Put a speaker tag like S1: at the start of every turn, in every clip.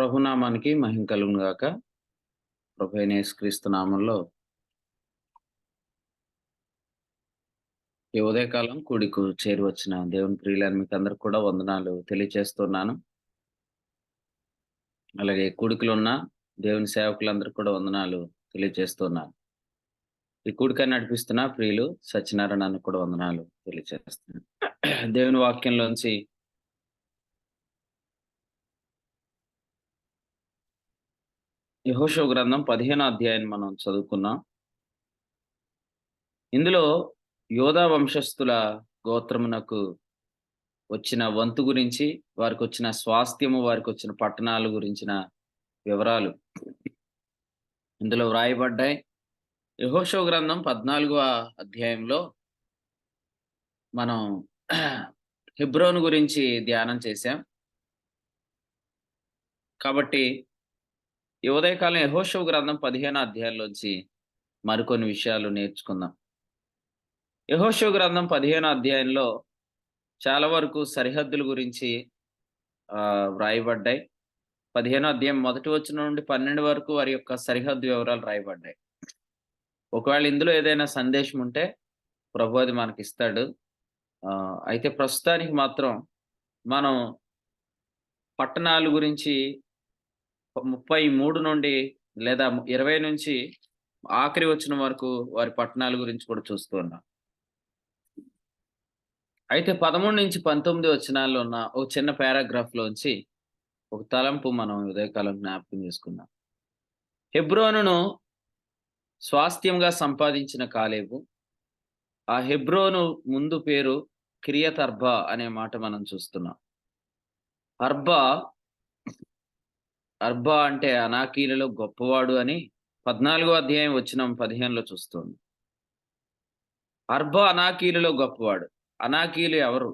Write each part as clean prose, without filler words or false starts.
S1: ప్రభునామానికి మహిమ కలుగును గాక. ప్రభువైన యేసుక్రీస్తు నామంలో ఈ ఉదయకాలం కూడికు చేరి వచ్చిన దేవుని ప్రియులైన మీకందరికి కూడా వందనాలు తెలియచేస్తున్నాను. అలాగే కూడికలో ఉన్న దేవుని సేవకులందరికీ కూడా వందనాలు తెలియచేస్తున్నాను. ఈ కూడికని నడిపిస్తున్న ప్రియులు సత్యనారాయణకు కూడా వందనాలు తెలియచేస్తున్నాను. దేవుని వాక్యంలోంచి యెహోషువ గ్రంథం 15వ అధ్యాయాన్ని మనం చదువుకున్నాం. ఇందులో యోధా వంశస్థుల గోత్రమునకు వచ్చిన వంతు గురించి, వారికొచ్చిన స్వాస్థ్యము, వారికొచ్చిన పట్టణాల గురించిన వివరాలు ఇందులో వ్రాయబడ్డాయి. యెహోషువ గ్రంథం 14వ అధ్యాయంలో మనం హెబ్రోను గురించి ధ్యానం చేశాం. కాబట్టి ఈ ఉదయకాలం యెహోషువ గ్రంథం 15వ అధ్యాయంలోంచి మరికొన్ని విషయాలు నేర్చుకుందాం. యెహోషువ గ్రంథం 15వ అధ్యాయంలో చాలా వరకు సరిహద్దుల గురించి వ్రాయబడ్డాయి. 15వ అధ్యాయం మొదటి వచనం నుండి 12 వరకు వారి యొక్క సరిహద్దు వివరాలు రాయబడ్డాయి. ఒకవేళ ఇందులో ఏదైనా సందేశం ఉంటే ప్రభు అది మనకిస్తాడు. అయితే ప్రస్తుతానికి మాత్రం మనం పట్టణాల గురించి 33 నుండి లేదా 20 నుంచి ఆఖరి వచనం వరకు వారి పట్టణాల గురించి కూడా చూస్తూ ఉన్నాం. అయితే 13 నుంచి 19 వచనాల్లో ఉన్న ఒక చిన్న పారాగ్రాఫ్ లోంచి ఒక తలంపు మనం ఉదయకాలం జ్ఞాపకం చేసుకుందాం. హెబ్రోనును స్వాస్థ్యంగా సంపాదించిన కాలేబు, ఆ హెబ్రోను ముందు పేరు కిరియత్ అర్బా అనే మాట మనం చూస్తున్నాం. అర్బా అంటే అనాకీలలో గొప్పవాడు అని 14వ అధ్యాయం వచనం 15లో చూస్తుంది. అర్బా అనాకీలలో గొప్పవాడు. అనాకీలు ఎవరు?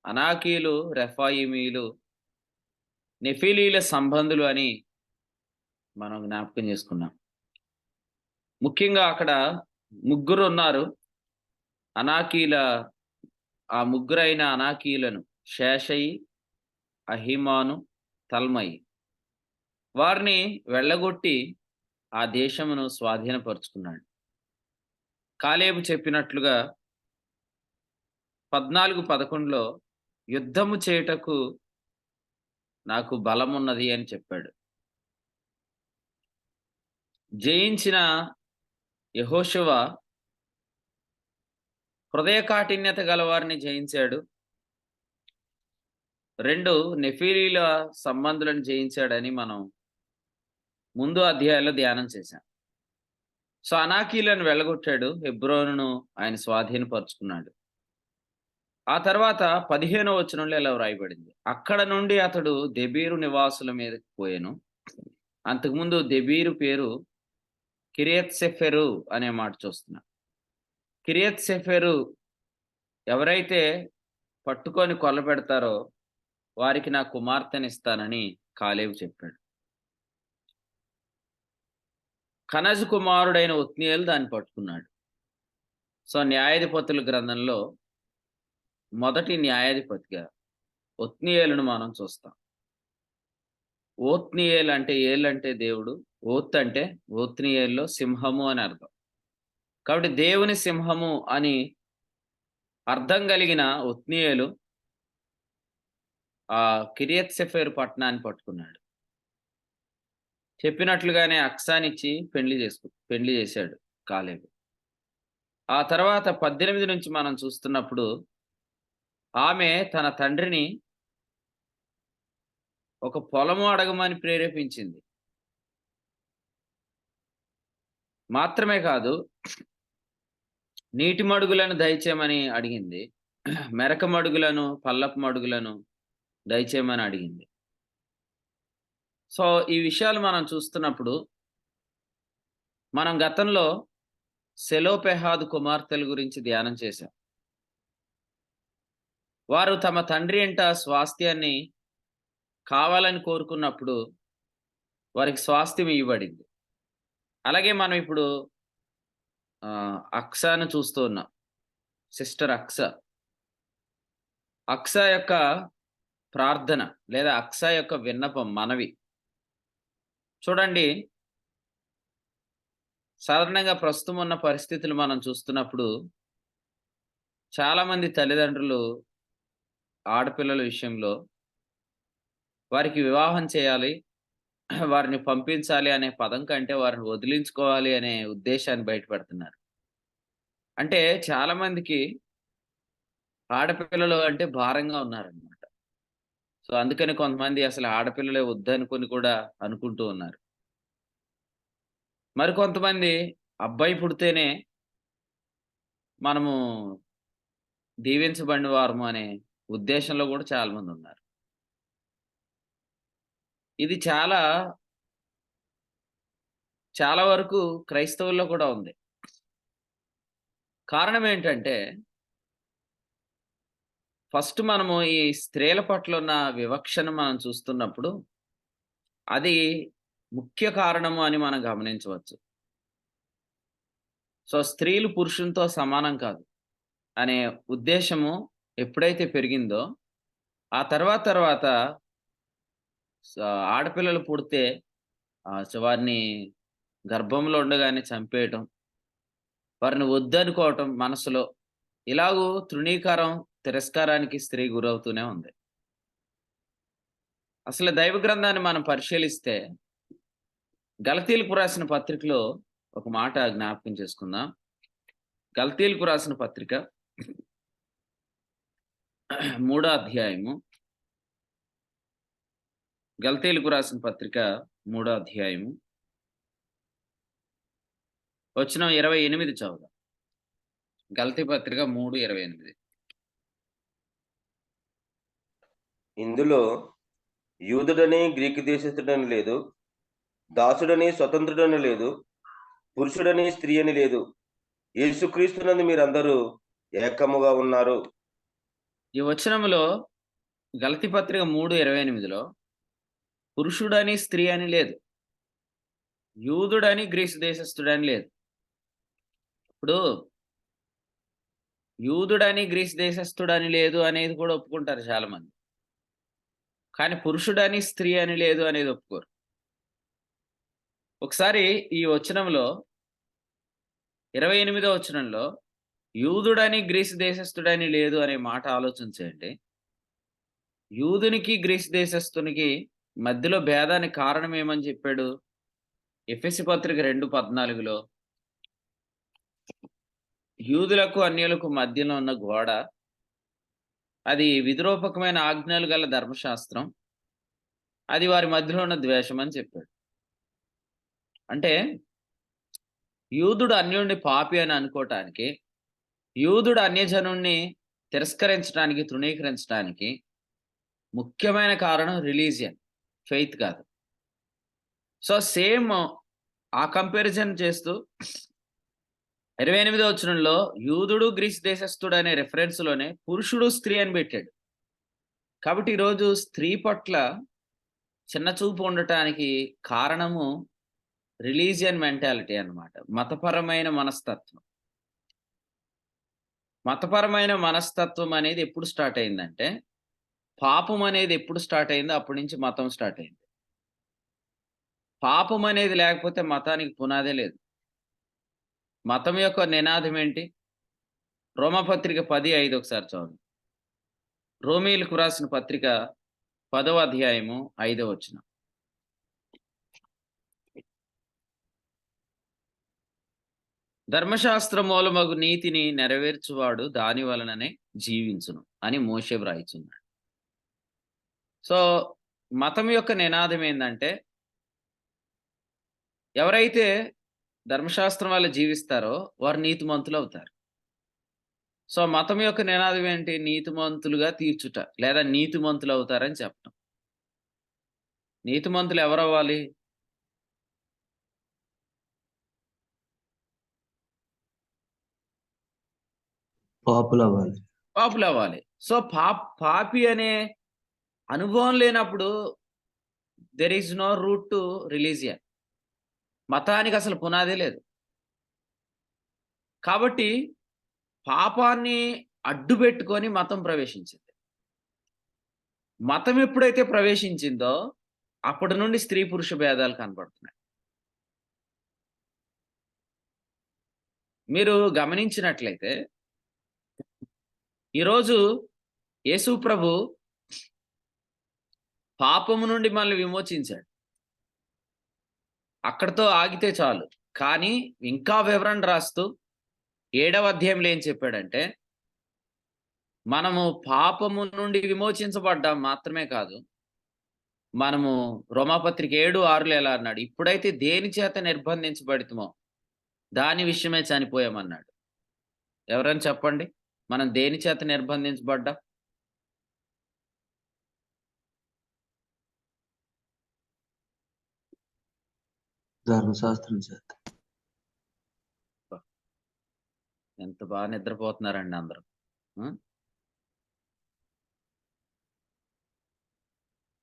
S1: అనాకీలు రెఫాయిమీలు, నెఫీలీల సంబంధులు అని మనం జ్ఞాపకం చేసుకున్నాం. ముఖ్యంగా అక్కడ ముగ్గురు ఉన్నారు. ఆ ముగ్గురైన అనాకీలను షేషయి, అహిమాను, తల్మయి, వారిని వెళ్ళగొట్టి ఆ దేశమును స్వాధీనపరుచుకున్నాడు. కాలేబు చెప్పినట్లుగా 14:11లో యుద్ధము చేయుటకు నాకు బలమున్నది అని చెప్పాడు. జయించిన యెహోషువ హృదయ కాఠిన్యత గలవారిని జయించాడు. 2 నెఫీలీల సంబంధులను జయించాడని మనం ముందు అధ్యాయంలో ధ్యానం చేశాం. సో అనాకీలను వెళ్ళగొట్టాడు, హెబ్రోనును ఆయన స్వాధీనపరుచుకున్నాడు. ఆ తర్వాత 15వ వచనంలో ఇలా వ్రాయబడింది, అక్కడ నుండి అతడు దెబీరు నివాసుల మీదకి పోయాను. అంతకుముందు దెబీరు పేరు కిరియత్ సెఫెరు అనే మాట చూస్తున్నాం. కిరియత్ సెఫెరు ఎవరైతే పట్టుకొని కొల్లబెడతారో వారికి నా కుమార్తెనిస్తానని కాలేబు చెప్పాడు. కనజు కుమారుడైన ఒత్నీయేలు దాన్ని పట్టుకున్నాడు. సో న్యాయాధిపతుల గ్రంథంలో మొదటి న్యాయాధిపతిగా ఒత్నీయేలును మనం చూస్తాం. ఓత్నీయేల్ అంటే ఏలంటే దేవుడు, ఓత్ అంటే ఓత్నీయేల్లో సింహము అని అర్థం. కాబట్టి దేవుని సింహము అని అర్థం కలిగిన ఒత్నీయేలు ఆ కిరియత్ సెఫెరు పట్టణాన్ని పట్టుకున్నాడు. చెప్పినట్లుగానే అక్సానిచ్చి పెళ్లి చేశాడు కాలేబు. ఆ తర్వాత 18 నుంచి మనం చూస్తున్నప్పుడు ఆమె తన తండ్రిని ఒక పొలము అడగమని ప్రేరేపించింది. మాత్రమే కాదు, నీటి మడుగులను దయచేయమని అడిగింది. మెరక మడుగులను, పల్లపు మడుగులను దయచేయమని అడిగింది. సో ఈ విషయాలు మనం చూస్తున్నప్పుడు మనం గతంలో సెలోపెహాదు కుమార్తెల గురించి ధ్యానం చేశాం. వారు తమ తండ్రి ఇంట స్వాస్థ్యాన్ని కావాలని కోరుకున్నప్పుడు వారికి స్వాస్థ్యం ఇవ్వబడింది. అలాగే మనం ఇప్పుడు అక్సాను చూస్తూ ఉన్నాం. సిస్టర్ అక్సా యొక్క ప్రార్థన లేదా అక్సా యొక్క విన్నపం, మనవి చూడండి, సాధారణంగా ప్రస్తుతం ఉన్న పరిస్థితులు మనం చూస్తున్నప్పుడు చాలామంది తల్లిదండ్రులు ఆడపిల్లల విషయంలో వారికి వివాహం చేయాలి, వారిని పంపించాలి అనే పదం కంటే వారిని వదిలించుకోవాలి అనే ఉద్దేశాన్ని బయటపెడుతున్నారు. అంటే చాలామందికి ఆడపిల్లలు అంటే భారంగా ఉన్నారనమాట. సో, అందుకని కొంతమంది అసలు ఆడపిల్లలే వద్దనుకొని కూడా అనుకుంటూ ఉన్నారు. మరికొంతమంది అబ్బాయి పుడితేనే మనము దీవించబడిన వారము అనే ఉద్దేశంలో కూడా చాలామందున్నారు. ఇది చాలా వరకు క్రైస్తవుల్లో కూడా ఉంది. కారణం ఏంటంటే, ఫస్ట్ మనము ఈ స్త్రీల పట్ల ఉన్న వివక్షను మనం చూస్తున్నప్పుడు, అది ముఖ్య కారణము అని మనం గమనించవచ్చు. సో, స్త్రీలు పురుషునితో సమానం కాదు అనే ఉద్దేశము ఎప్పుడైతే పెరిగిందో, ఆ తర్వాత స ఆడపిల్లలు పుడితే వారిని గర్భంలో ఉండగానే చంపేయటం, వారిని వద్దనుకోవటం మనసులో, ఇలాగూ తృణీకారం, తిరస్కారానికి స్త్రీ గురవుతూనే ఉంది. అసలు దైవ గ్రంథాన్ని మనం పరిశీలిస్తే, గలతీలకు రాసిన పత్రికలో ఒక మాట జ్ఞాపకం చేసుకుందాం. గలతీలకు రాసిన పత్రిక మూడో అధ్యాయము. గలతీలకు రాసిన పత్రిక మూడో అధ్యాయము. వచనం 28 చదువుదాం. గలతీ పత్రిక 3:28.
S2: ఇందులో యూదుడని గ్రీకు దేశస్థుడని లేదు, దాసుడని స్వతంత్రుడని లేదు, పురుషుడని స్త్రీ అని లేదు, యేసుక్రీస్తునందు మీరందరూ ఏకముగా ఉన్నారు.
S1: ఈ వచనములో గలతీ పత్రిక 3:28లో పురుషుడని స్త్రీ అని లేదు, యూదుడని గ్రీసు దేశస్థుడని లేదు. ఇప్పుడు యూదుడని గ్రీసు దేశస్థుడని లేదు అనేది కూడా ఒప్పుకుంటారు చాలామంది. కానీ పురుషుడని స్త్రీ అని లేదు అనేది ఒప్పుకోరు. ఒకసారి ఈ వచనంలో 28వ వచనంలో యూదుడని గ్రీసు దేశస్థుడని లేదు అనే మాట ఆలోచన చేయండి. యూదునికి గ్రీసు దేశస్థునికి మధ్యలో భేదానికి కారణం ఏమని చెప్పాడు? ఎఫెసీ పత్రిక 2:14లో యూదులకు అన్యులకు మధ్యలో ఉన్న గోడ, అది విద్రోపకమైన ఆజ్ఞలు గల ధర్మశాస్త్రం, అది వారి మధ్యలో ఉన్న ద్వేషం అని చెప్పాడు. అంటే యూదుడు అన్యుడిని పాపి అని అనుకోవటానికి, యూదుడు అన్యజనుణ్ణి తిరస్కరించడానికి, తృణీకరించడానికి ముఖ్యమైన కారణం రిలీజియన్, ఫెయిత్ కాదు. సో, సేమ్ ఆ కంపారిజన్ చేస్తూ 28వ వచనంలో యూదుడు గ్రీసు దేశస్థుడు అనే రిఫరెన్స్‌లోనే పురుషుడు, స్త్రీ అని పెట్టాడు. కాబట్టి ఈరోజు స్త్రీ పట్ల చిన్న చూపు ఉండటానికి కారణము రిలీజియన్ మెంటాలిటీ అన్నమాట. మతపరమైన మనస్తత్వం. మతపరమైన మనస్తత్వం అనేది ఎప్పుడు స్టార్ట్ అయిందంటే, పాపం అనేది ఎప్పుడు స్టార్ట్ అయిందో అప్పటి నుంచి మతం స్టార్ట్ అయింది. పాపం అనేది లేకపోతే మతానికి పునాదే లేదు. మతం యొక్క నినాదం ఏంటి? రోమాపత్రిక 10:5 ఒకసారి చదవండి. రోమీయులకు రాసిన పత్రిక 10వ అధ్యాయము 5వ వచనం. ధర్మశాస్త్ర మూలమగు నీతిని నెరవేర్చువాడు దాని వలననే జీవించును అని మోషే వ్రాయిచున్నాడు. సో, మతం యొక్క నినాదం ఏందంటే, ఎవరైతే ధర్మశాస్త్రం వల్ల జీవిస్తారో వారు నీతిమంతులవుతారు. సో, మతం యొక్క నినాదం ఏంటి? నీతిమంతులుగా తీర్చుట, లేదా నీతిమంతులవుతారని చెప్పటం. నీతిమంతులు ఎవరవ్వాలి?
S3: పాపులవ్వాలి.
S1: పాపులవ్వాలి. సో, పాపి అనే అనుభవం లేనప్పుడు there is no root to religion. మతానికి అసలు పునాదే లేదు. కాబట్టి పాపాన్ని అడ్డుపెట్టుకొని మతం ప్రవేశించింది. మతం ఎప్పుడైతే ప్రవేశించిందో అప్పటి నుండి స్త్రీ పురుష భేదాలు కనబడుతున్నాయి. మీరు గమనించినట్లయితే ఈరోజు యేసు ప్రభు పాపము నుండి మనల్ని విమోచించాడు. అక్కడితో ఆగితే చాలు. కానీ ఇంకా వివరణ రాస్తూ 7వ అధ్యాయంలో ఏం చెప్పాడంటే, మనము పాపము నుండి విమోచించబడ్డాం మాత్రమే కాదు, మనము రోమాపత్రిక 7:6 ఎలా అన్నాడు, ఇప్పుడైతే దేని చేత నిర్బంధించబడితమో దాని విషయమే చనిపోయామన్నాడు. ఎవరని చెప్పండి, మనం దేని చేత నిర్బంధించబడ్డాం?
S3: ధర్మశాస్త్రం చేత.
S1: ఎంత బాగా నిద్రపోతున్నారండి అందరూ.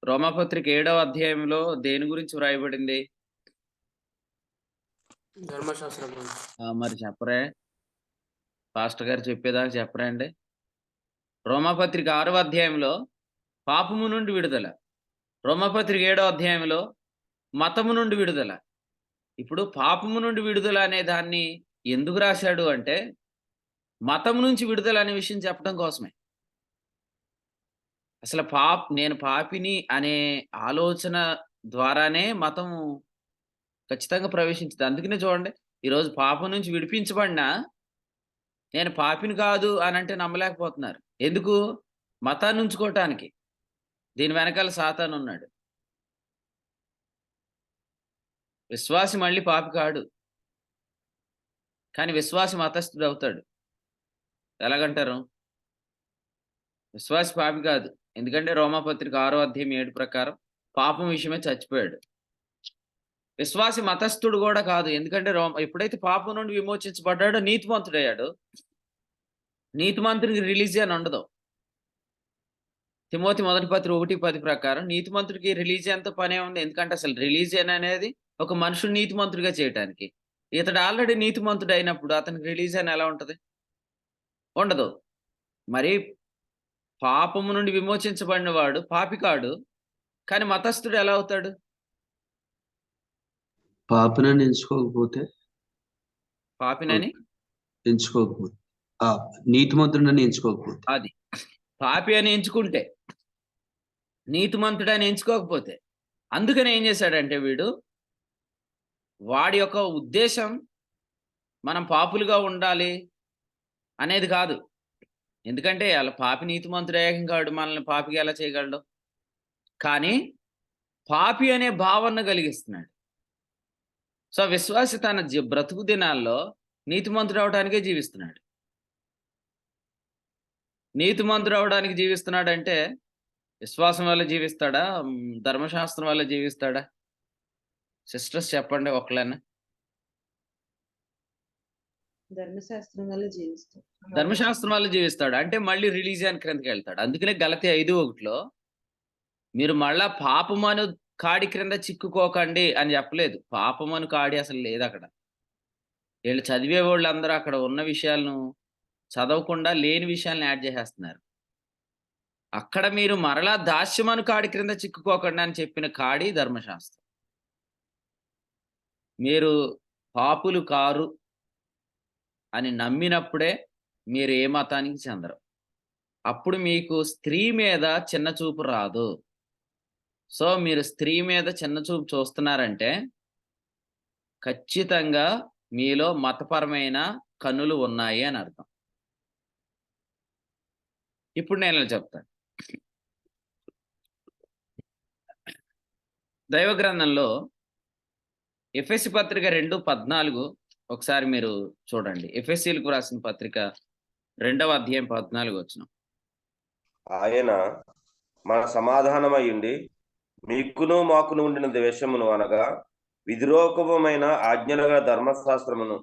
S1: రోమాపత్రిక 7వ అధ్యాయంలో దేని గురించి వ్రాయబడింది?
S4: ధర్మశాస్త్రం.
S1: మరి చెప్పరే, పాస్టర్ గారు చెప్పేదాకా చెప్పరా అండి? రోమాపత్రిక 6వ అధ్యాయంలో పాపము నుండి విడుదల, రోమాపత్రిక 7వ అధ్యాయంలో మతము నుండి విడుదల. ఇప్పుడు పాపము నుండి విడుదల అనే దాన్ని ఎందుకు రాశాడు అంటే, మతం నుంచి విడుదల అనే విషయం చెప్పడం కోసమే. అసలు నేను పాపిని అనే ఆలోచన ద్వారానే మతం ఖచ్చితంగా ప్రవేశించింది. అందుకనే చూడండి, ఈరోజు పాపం నుంచి విడిపించబడినా నేను పాపిని కాదు అని అంటే నమ్మలేకపోతున్నారు. ఎందుకు? మతాన్ని ఉంచుకోవటానికి. దీని వెనకాల సాతాను ఉన్నాడు. విశ్వాసి మళ్ళీ పాపి కాడు, కానీ విశ్వాసి మతస్థుడు అవుతాడు. ఎలాగంటారు? విశ్వాసి పాపి కాదు, ఎందుకంటే రోమాపత్రిక 6వ అధ్యాయం 7 ప్రకారం పాపం విషయమే చచ్చిపోయాడు. విశ్వాసి మతస్థుడు కూడా కాదు, ఎందుకంటే ఎప్పుడైతే పాపం నుండి విమోచించబడ్డాడో నీతిమంతుడయ్యాడు. నీతిమంతుడికి రిలీజియన్ ఉండదు. తిమోతి 1 పత్రిక 1:10 ప్రకారం నీతిమంతుడికి రిలీజియన్తో పనే ఉంది. ఎందుకంటే అసలు రిలీజియన్ అనేది ఒక మనుషుడు నీతిమంతుడిగా చేయటానికి. ఇతడు ఆల్రెడీ నీతిమంతుడు అయినప్పుడు అతనికి రిలీజియన్ ఎలా ఉంటది? ఉండదు. మరి పాపము నుండి విమోచించబడిన వాడు పాపి కాడు, కానీ మతస్థుడు ఎలా అవుతాడు?
S3: పాపినని ఎంచుకోకపోతే,
S1: పాపినని
S3: ఎంచుకోకపోతే, నీతిమంతుడని ఎంచుకోకపోతే,
S1: అది పాపి అని ఎంచుకుంటే, నీతిమంతుడని ఎంచుకోకపోతే. అందుకని ఏం చేశాడంటే వీడు, వాడి యొక్క ఉద్దేశం మనం పాపులుగా ఉండాలి అనేది కాదు. ఎందుకంటే అలా పాపి నీతిమంతుడు ఏకం కాడు, మనల్ని పాపిగా ఎలా చేయగలడు? కానీ పాపి అనే భావన కలిగిస్తున్నాడు. సో విశ్వాసి తన బ్రతుకు దినాల్లో నీతిమంతుడు అవడానికే జీవిస్తున్నాడు. నీతిమంతుడు అవడానికి జీవిస్తున్నాడంటే విశ్వాసం వల్ల జీవిస్తాడా, ధర్మశాస్త్రం వల్ల జీవిస్తాడా? సిస్టర్స్ చెప్పండి ఒకళ్ళైనా.
S5: ధర్మశాస్త్రం వల్ల జీవిస్తాడు.
S1: ధర్మశాస్త్రం వల్ల జీవిస్తాడు అంటే మళ్ళీ రిలీజియన్ క్రిందకి వెళ్తాడు. అందుకనే గలతీ 5:1లో మీరు మళ్ళా పాపమను కాడి క్రింద చిక్కుకోకండి అని చెప్పలేదు. పాపమను కాడి అసలు లేదు అక్కడ. వీళ్ళు చదివే వాళ్ళు అందరూ అక్కడ ఉన్న విషయాలను చదవకుండా లేని విషయాలను యాడ్ చేసేస్తున్నారు. అక్కడ మీరు మరలా దాస్యమను కాడి క్రింద చిక్కుకోకండి అని చెప్పిన కాడి ధర్మశాస్త్రం. మీరు పాపులు కారు అని నమ్మినప్పుడే మీరు ఏ మతానికి చెందరు. అప్పుడు మీకు స్త్రీ మీద చిన్న చూపు రాదు. సో మీరు స్త్రీ మీద చిన్న చూపు చూస్తున్నారంటే ఖచ్చితంగా మీలో మతపరమైన కన్నులు ఉన్నాయి అని అర్థం. ఇప్పుడు నేను ఇలా చెప్తాను. దైవ గ్రంథంలో ఎఫెసీ పత్రిక 2:14 ఒకసారి మీరు చూడండి. ఎఫెసీలకు రాసిన పత్రిక 2వ అధ్యాయం 14 వచనం.
S2: ఆయన మన సమాధానమయ్యుండి మీకును మాకును ఉండిన ద్వేషమును అనగా విధిరోకమైన ఆజ్ఞలుగా ధర్మశాస్త్రమును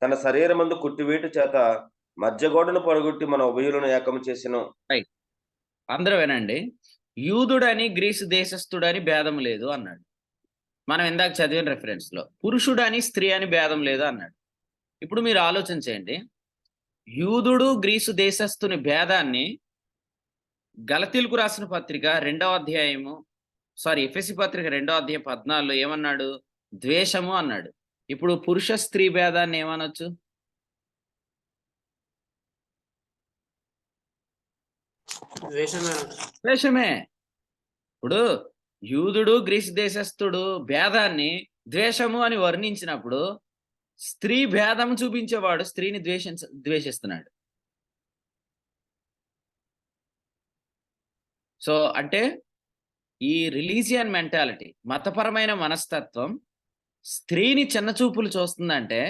S2: తన శరీరమందు కుట్టివేటు చేత మధ్యగోడను పడగొట్టి మన ఉభయులను ఏకము చేసెను.
S1: అందరూ వినండి. యూదుడని గ్రీసు దేశస్థుడని భేదం లేదు అన్నాడు. మనం ఇందాక చదివిన రెఫరెన్స్ లో పురుషుడని స్త్రీ అని భేదం లేదు అన్నాడు. ఇప్పుడు మీరు ఆలోచన చేయండి, యూదుడు గ్రీసు దేశస్థుని భేదాన్ని గలతీలకు రాసిన పత్రిక 2వ అధ్యాయము ఎఫెసీ పత్రిక 2:14 ఏమన్నాడు? ద్వేషము అన్నాడు. ఇప్పుడు పురుష స్త్రీ భేదాన్ని ఏమనొచ్చు? ద్వేషమే. ఇప్పుడు యూదుడు గ్రీసు దేశస్థుడు భేదాన్ని ద్వేషము అని వర్ణించినప్పుడు స్త్రీ భేదం చూపించేవాడు స్త్రీని ద్వేషిస్తున్నాడు. సో అంటే ఈ రిలీజియన్ మెంటాలిటీ, మతపరమైన మనస్తత్వం స్త్రీని చిన్నచూపులు చూస్తుందంటే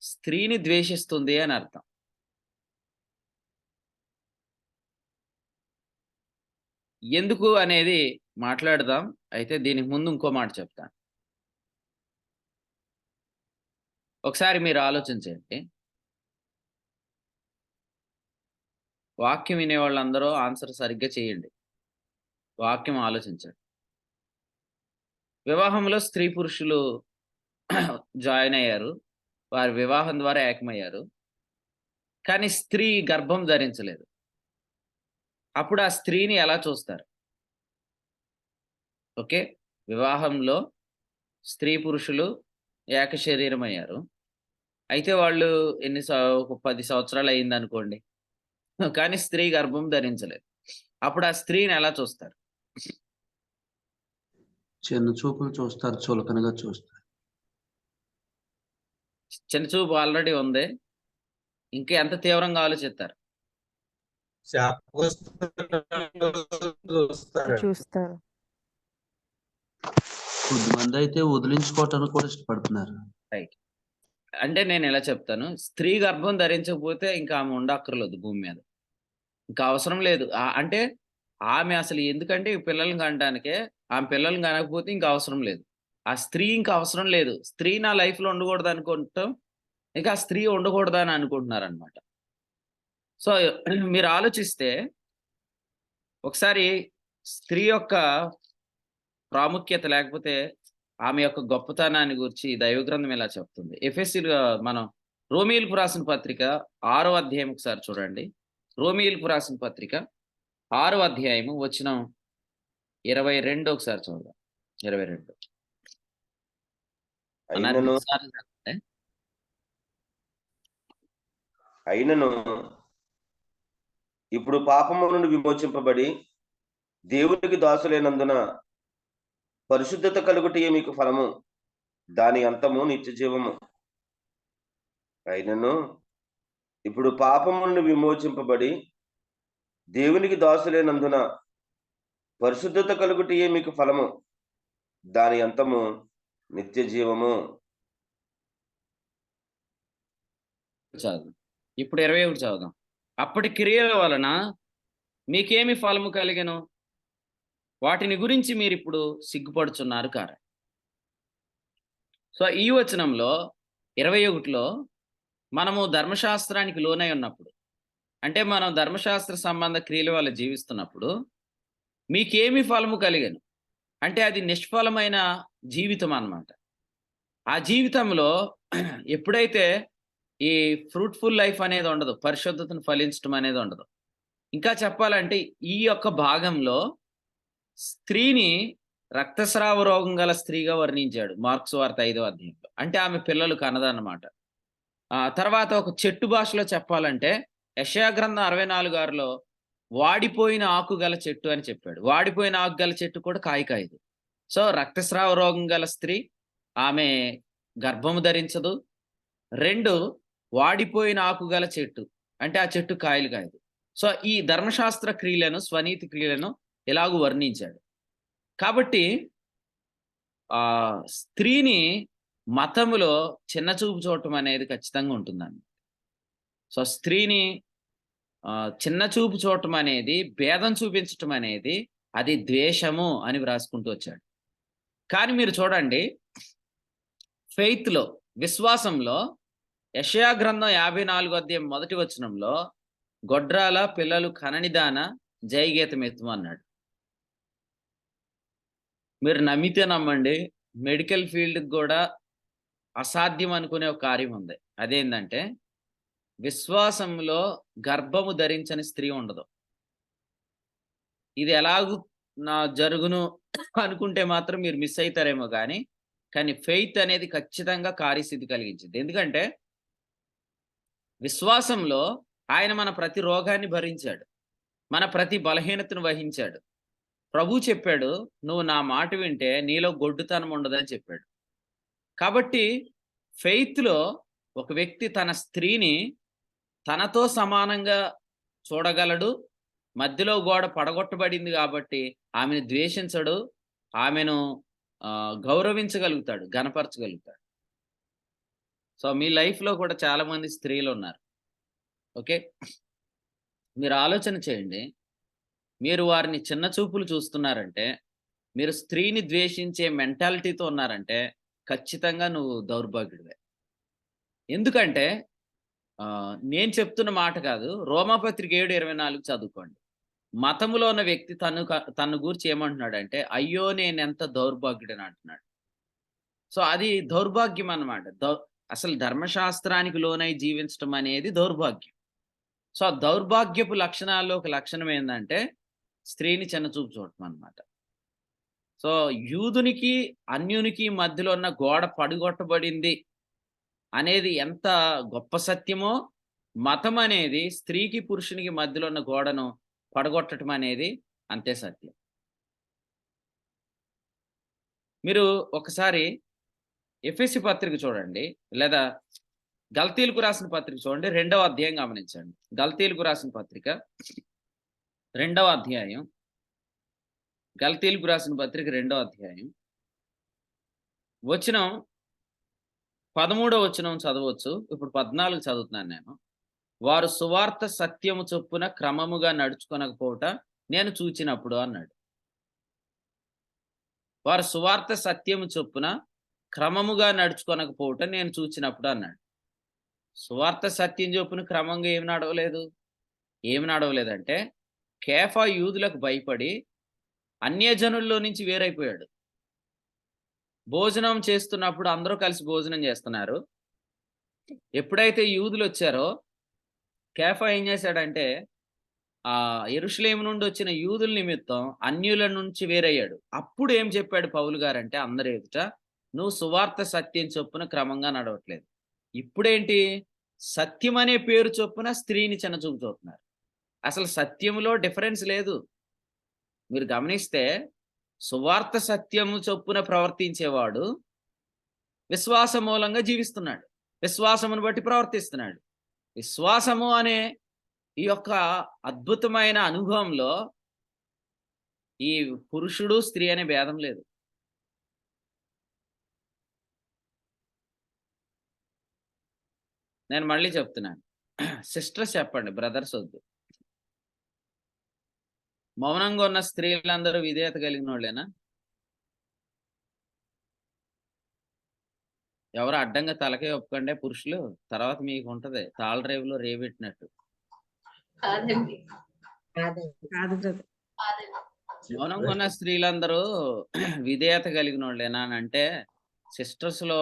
S1: స్త్రీని ద్వేషిస్తుంది అని అర్థం. ఎందుకు అనేది మాట్లాడదాం. అయితే దీనికి ముందు ఇంకో మాట చెప్తాను. ఒకసారి మీరు ఆలోచించండి. వాక్యం వినే వాళ్ళందరూ ఆన్సర్ సరిగ్గా చేయండి. వాక్యం ఆలోచించండి. వివాహంలో స్త్రీ పురుషులు జాయిన్ అయ్యారు. వారి వివాహం ద్వారా ఏకమయ్యారు. కానీ స్త్రీ గర్భం ధరించలేదు. అప్పుడు ఆ స్త్రీని ఎలా చూస్తారు? ఓకే, వివాహంలో స్త్రీ పురుషులు ఏక శరీరం అయ్యారు. అయితే వాళ్ళు ఒక 10 సంవత్సరాలు అయింది అనుకోండి, కానీ స్త్రీ గర్భం ధరించలేదు. అప్పుడు ఆ స్త్రీని ఎలా చూస్తారు?
S3: చిన్న చూపులు చూస్తారు, చులకనగా చూస్తారు.
S1: చిన్న చూపు ఆల్రెడీ ఉంది, ఇంకా ఎంత తీవ్రంగా ఆలోచిస్తారు?
S4: చూస్తారు.
S3: కొద్దిమంది అయితే వదిలించుకోవటానికి కూడా ఇష్టపడుతున్నారు.
S1: రైట్. అంటే నేను ఎలా చెప్తాను, స్త్రీ గర్భం ధరించకపోతే ఇంకా ఆమె ఉండక్కర్లేదు భూమి మీద, ఇంకా అవసరం లేదు. అంటే ఆమె అసలు ఎందుకంటే పిల్లల్ని కనడానికే, ఆమె పిల్లల్ని కనకపోతే ఇంకా అవసరం లేదు. ఆ స్త్రీ ఇంకా అవసరం లేదు. స్త్రీ నా లైఫ్లో ఉండకూడదు అనుకుంటాం, ఇంకా ఆ స్త్రీ ఉండకూడదు అని అనుకుంటున్నారు అనమాట. సో మీరు ఆలోచిస్తే ఒకసారి స్త్రీ యొక్క ప్రాముఖ్యత లేకపోతే ఆమె యొక్క గొప్పతనాన్ని గురించి దైవగ్రంథం ఇలా చెప్తుంది. ఎఫెసీలు మనం రోమీయులకు రాసిన పత్రిక 6వ అధ్యాయం ఒకసారి చూడండి. రోమీయులకు రాసిన పత్రిక 6వ అధ్యాయము వచనం 22 ఒకసారి చూద్దాం. 22
S2: అయినను ఇప్పుడు పాపము నుండి విమోచింపబడి దేవునికి దాసులైనందున పరిశుద్ధత కలుగుటయే మీకు ఫలము, దాని అంతము నిత్య జీవము. అయినను ఇప్పుడు పాపము నుండి విమోచింపబడి దేవునికి దాసులైనందున పరిశుద్ధత కలుగుటయే మీకు ఫలము, దాని అంతము నిత్య జీవము.
S1: చదువు. ఇప్పుడు 21 చదువుదాం. అప్పటి క్రియల వలన మీకేమి ఫలము కలిగెను? వాటిని గురించి మీరు ఇప్పుడు సిగ్గుపడుచున్నారు కారా? సో ఈ వచనంలో 21లో మనము ధర్మశాస్త్రానికి లోనై ఉన్నప్పుడు, అంటే మనం ధర్మశాస్త్ర సంబంధ క్రియల వల్ల జీవిస్తున్నప్పుడు మీకేమి ఫలము కలిగెను అంటే అది నిష్ఫలమైన జీవితం అన్నమాట. ఆ జీవితంలో ఎప్పుడైతే ఈ ఫ్రూట్ఫుల్ లైఫ్ అనేది ఉండదు, పరిశుద్ధతను ఫలించడం అనేది ఉండదు. ఇంకా చెప్పాలంటే ఈ యొక్క భాగంలో స్త్రీని రక్తస్రావ రోగం గల స్త్రీగా వర్ణించాడు మార్క్స్ వార్త 5వ అధ్యాయంలో. అంటే ఆమె పిల్లలు కనదన్నమాట. తర్వాత ఒక చెట్టు భాషలో చెప్పాలంటే యెషయా గ్రంథం 64:6లో వాడిపోయిన ఆకు గల చెట్టు అని చెప్పాడు. వాడిపోయిన ఆకు గల చెట్టు కూడా కాయదు. సో రక్తస్రావ రోగం గల స్త్రీ, ఆమె గర్భము ధరించదు. 2 వాడిపోయిన ఆకు గల చెట్టు అంటే ఆ చెట్టు కాయలు కాయదు. సో ఈ ధర్మశాస్త్ర క్రియలను, స్వనీతి క్రియలను ఎలాగూ వర్ణించాడు. కాబట్టి స్త్రీని మతములో చిన్న చూపు చూడటం అనేది ఖచ్చితంగా ఉంటుందండి. సో స్త్రీని చిన్న చూపు చూడటం అనేది, భేదం చూపించటం అనేది అది ద్వేషము అని వ్రాసుకుంటూ వచ్చాడు. కానీ మీరు చూడండి, ఫెయిత్లో, విశ్వాసంలో యెషయా గ్రంథం 54వ అధ్యాయం 1వ వచనంలో గొడ్రాల పిల్లలు కననిదాన జయగీతం ఎత్తుము అన్నాడు. మీరు నమ్మితే నమ్మండి, మెడికల్ ఫీల్డ్కి కూడా అసాధ్యం అనుకునే ఒక కార్యం ఉంది. అదేంటంటే విశ్వాసంలో గర్భము ధరించని స్త్రీ ఉండదు. ఇది ఎలాగూ నా జరుగును అనుకుంటే మాత్రం మీరు మిస్ అయితారేమో కానీ ఫెయిత్ అనేది ఖచ్చితంగా కార్యసిద్ధి కలిగించింది. ఎందుకంటే విశ్వాసంలో ఆయన మన ప్రతి రోగాన్ని భరించాడు. మన ప్రతి బలహీనతను వహించాడు. ప్రభువు చెప్పాడు, "నువ్వు నా మాట వింటే నీలో గొడ్డుతనం ఉండదని" చెప్పాడు. కాబట్టి ఫెయిత్‌లో ఒక వ్యక్తి తన స్త్రీని తనతో సమానంగా చూడగలడు. మధ్యలో గోడ పడగొట్టబడింది కాబట్టి ఆమెను ద్వేషించడు. ఆమెను గౌరవించగలుగుతాడు, ఘనపరచగలుగుతాడు. సో, మీ లైఫ్‌లో కూడా చాలామంది స్త్రీలున్నారు. ఓకే. మీరు ఆలోచన చేయండి. మీరు వారిని చిన్న చూపులు చూస్తున్నారంటే, మీరు స్త్రీని ద్వేషించే మెంటాలిటీతో ఉన్నారంటే, ఖచ్చితంగా నువ్వు దౌర్భాగ్యుడివే. ఎందుకంటే నేను చెప్తున్న మాట కాదు. రోమాపత్రిక 7:24 చదువుకోండి. మతములో ఉన్న వ్యక్తి తన్ను గూర్చి ఏమంటున్నాడంటే, అయ్యో! నేనెంత దౌర్భాగ్యుడని అంటున్నాడు. సో, అది దౌర్భాగ్యం అన్నమాట. అసలు ధర్మశాస్త్రానికి లోనై జీవించటం అనేది దౌర్భాగ్యం. సో, ఆ దౌర్భాగ్యపు లక్షణాల్లో ఒక లక్షణం ఏందంటే, స్త్రీని చిన్నచూపు చూడటం అన్నమాట. సో, యూదునికి, అన్యునికి మధ్యలో ఉన్న గోడ పడగొట్టబడింది అనేది ఎంత గొప్ప సత్యమో, మతం అనేది స్త్రీకి, పురుషునికి మధ్యలో ఉన్న గోడను పడగొట్టటం అనేది అంతే సత్యం. మీరు ఒకసారి ఎఫెసీ పత్రిక చూడండి, లేదా గల్తీలకు రాసిన పత్రిక చూడండి. 2వ అధ్యాయం గమనించండి. గల్తీలకు రాసిన పత్రిక 2వ అధ్యాయం. గల్తీలకు రాసిన పత్రిక 2వ అధ్యాయం. వచనం 13వ వచనం చదవచ్చు. ఇప్పుడు 14 చదువుతున్నాను నేను. వారు సువార్త సత్యము చొప్పున క్రమముగా నడుచుకొనకపోవుట నేను చూచినప్పుడు అన్నాడు. వారు సువార్త సత్యము చొప్పున క్రమముగా నడుచుకొనకపోవుట నేను చూచినప్పుడు అన్నాడు. సువార్త సత్యం చొప్పున క్రమంగా ఏమి నడవలేదంటే, కేఫా యూదులకు భయపడి అన్యజనుల్లో నుంచి వేరైపోయాడు. భోజనం చేస్తున్నప్పుడు అందరూ కలిసి భోజనం చేస్తున్నారు. ఎప్పుడైతే యూదులు వచ్చారో కేఫా ఏం చేశాడంటే, యెరూషలేము నుండి వచ్చిన యూదుల నిమిత్తం అన్యుల నుంచి వేరయ్యాడు. అప్పుడు ఏం చెప్పాడు పౌలు గారంటే అందరి ఎదుట, నువ్వు సువార్త సత్యం చొప్పున క్రమంగా నడవట్లేదు. ఇప్పుడేంటి, సత్యం అనే పేరు చొప్పున స్త్రీని చిన్నచూపు చూస్తున్నారు. అసలు సత్యములో డిఫరెన్స్ లేదు. మీరు గమనిస్తే సువార్త సత్యము చొప్పున ప్రవర్తించేవాడు విశ్వాస మూలంగా జీవిస్తున్నాడు. విశ్వాసమును బట్టి ప్రవర్తిస్తున్నాడు. విశ్వాసము అనే ఈ యొక్క అద్భుతమైన అనుభవంలో ఈ పురుషుడు, స్త్రీ అనే భేదం లేదు. నేను మళ్ళీ చెప్తున్నాను. సిస్టర్స్ చెప్పండి, బ్రదర్స్ వద్దు. మౌనంగా ఉన్న స్త్రీలందరూ విధేయత కలిగిన వాళ్ళేనా? ఎవరు అడ్డంగా తలకే ఒప్పుకండే పురుషులు, తర్వాత మీకు ఉంటది తాళ రేవులో రేవెట్టినట్టు. మౌనంగా ఉన్న స్త్రీలందరూ విధేయత కలిగిన వాళ్ళేనా అని అంటే, సిస్టర్స్ లో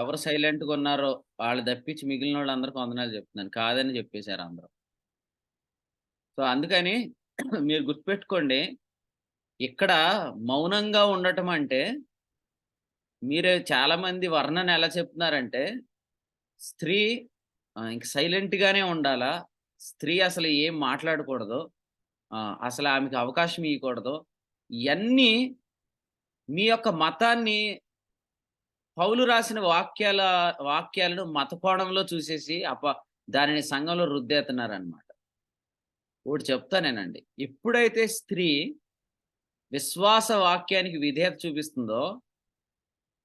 S1: ఎవరు సైలెంట్ గా ఉన్నారో వాళ్ళు తప్పించి మిగిలిన వాళ్ళందరికీ వందనాలు చెప్తున్నాను. కాదని చెప్పేశారు అందరూ. సో, అందుకని మీరు గుర్తుపెట్టుకోండి, ఇక్కడ మౌనంగా ఉండటం అంటే, మీరు చాలా మంది వర్ణన ఎలా చెప్తున్నారంటే, స్త్రీ ఇంక సైలెంట్ గానే ఉండాలా, స్త్రీ అసలు ఏం మాట్లాడకూడదు, అసలు ఆమెకి అవకాశం ఇవ్వకూడదు. ఇయన్నీ మీ యొక్క మతాన్ని, పౌలు రాసిన వాక్యాలను మత కోణంలో చూసేసి దానిని సంఘంలో రుద్దేస్తున్నారనమాట. ఒకటి చెప్తానేనండి, ఎప్పుడైతే స్త్రీ విశ్వాస వాక్యానికి విధేయత చూపిస్తుందో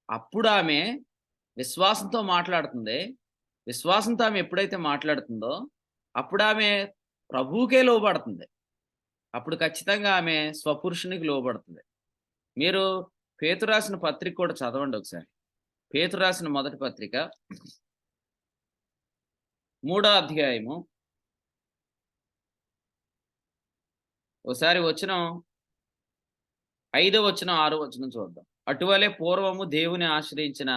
S1: అప్పుడు ఆమె విశ్వాసంతో మాట్లాడుతుంది. విశ్వాసంతో ఆమె ఎప్పుడైతే మాట్లాడుతుందో అప్పుడు ఆమె ప్రభువుకే లోబడుతుంది. అప్పుడు ఖచ్చితంగా ఆమె స్వపురుషునికి లోబడుతుంది. మీరు పేతురు రాసిన పత్రిక కూడా చదవండి ఒకసారి. పేతురు రాసిన మొదటి పత్రిక 3వ అధ్యాయము. ఒకసారి వచనం 5వ వచనం 6వ వచనం చూద్దాం. అటువలే పూర్వము దేవుని ఆశ్రయించిన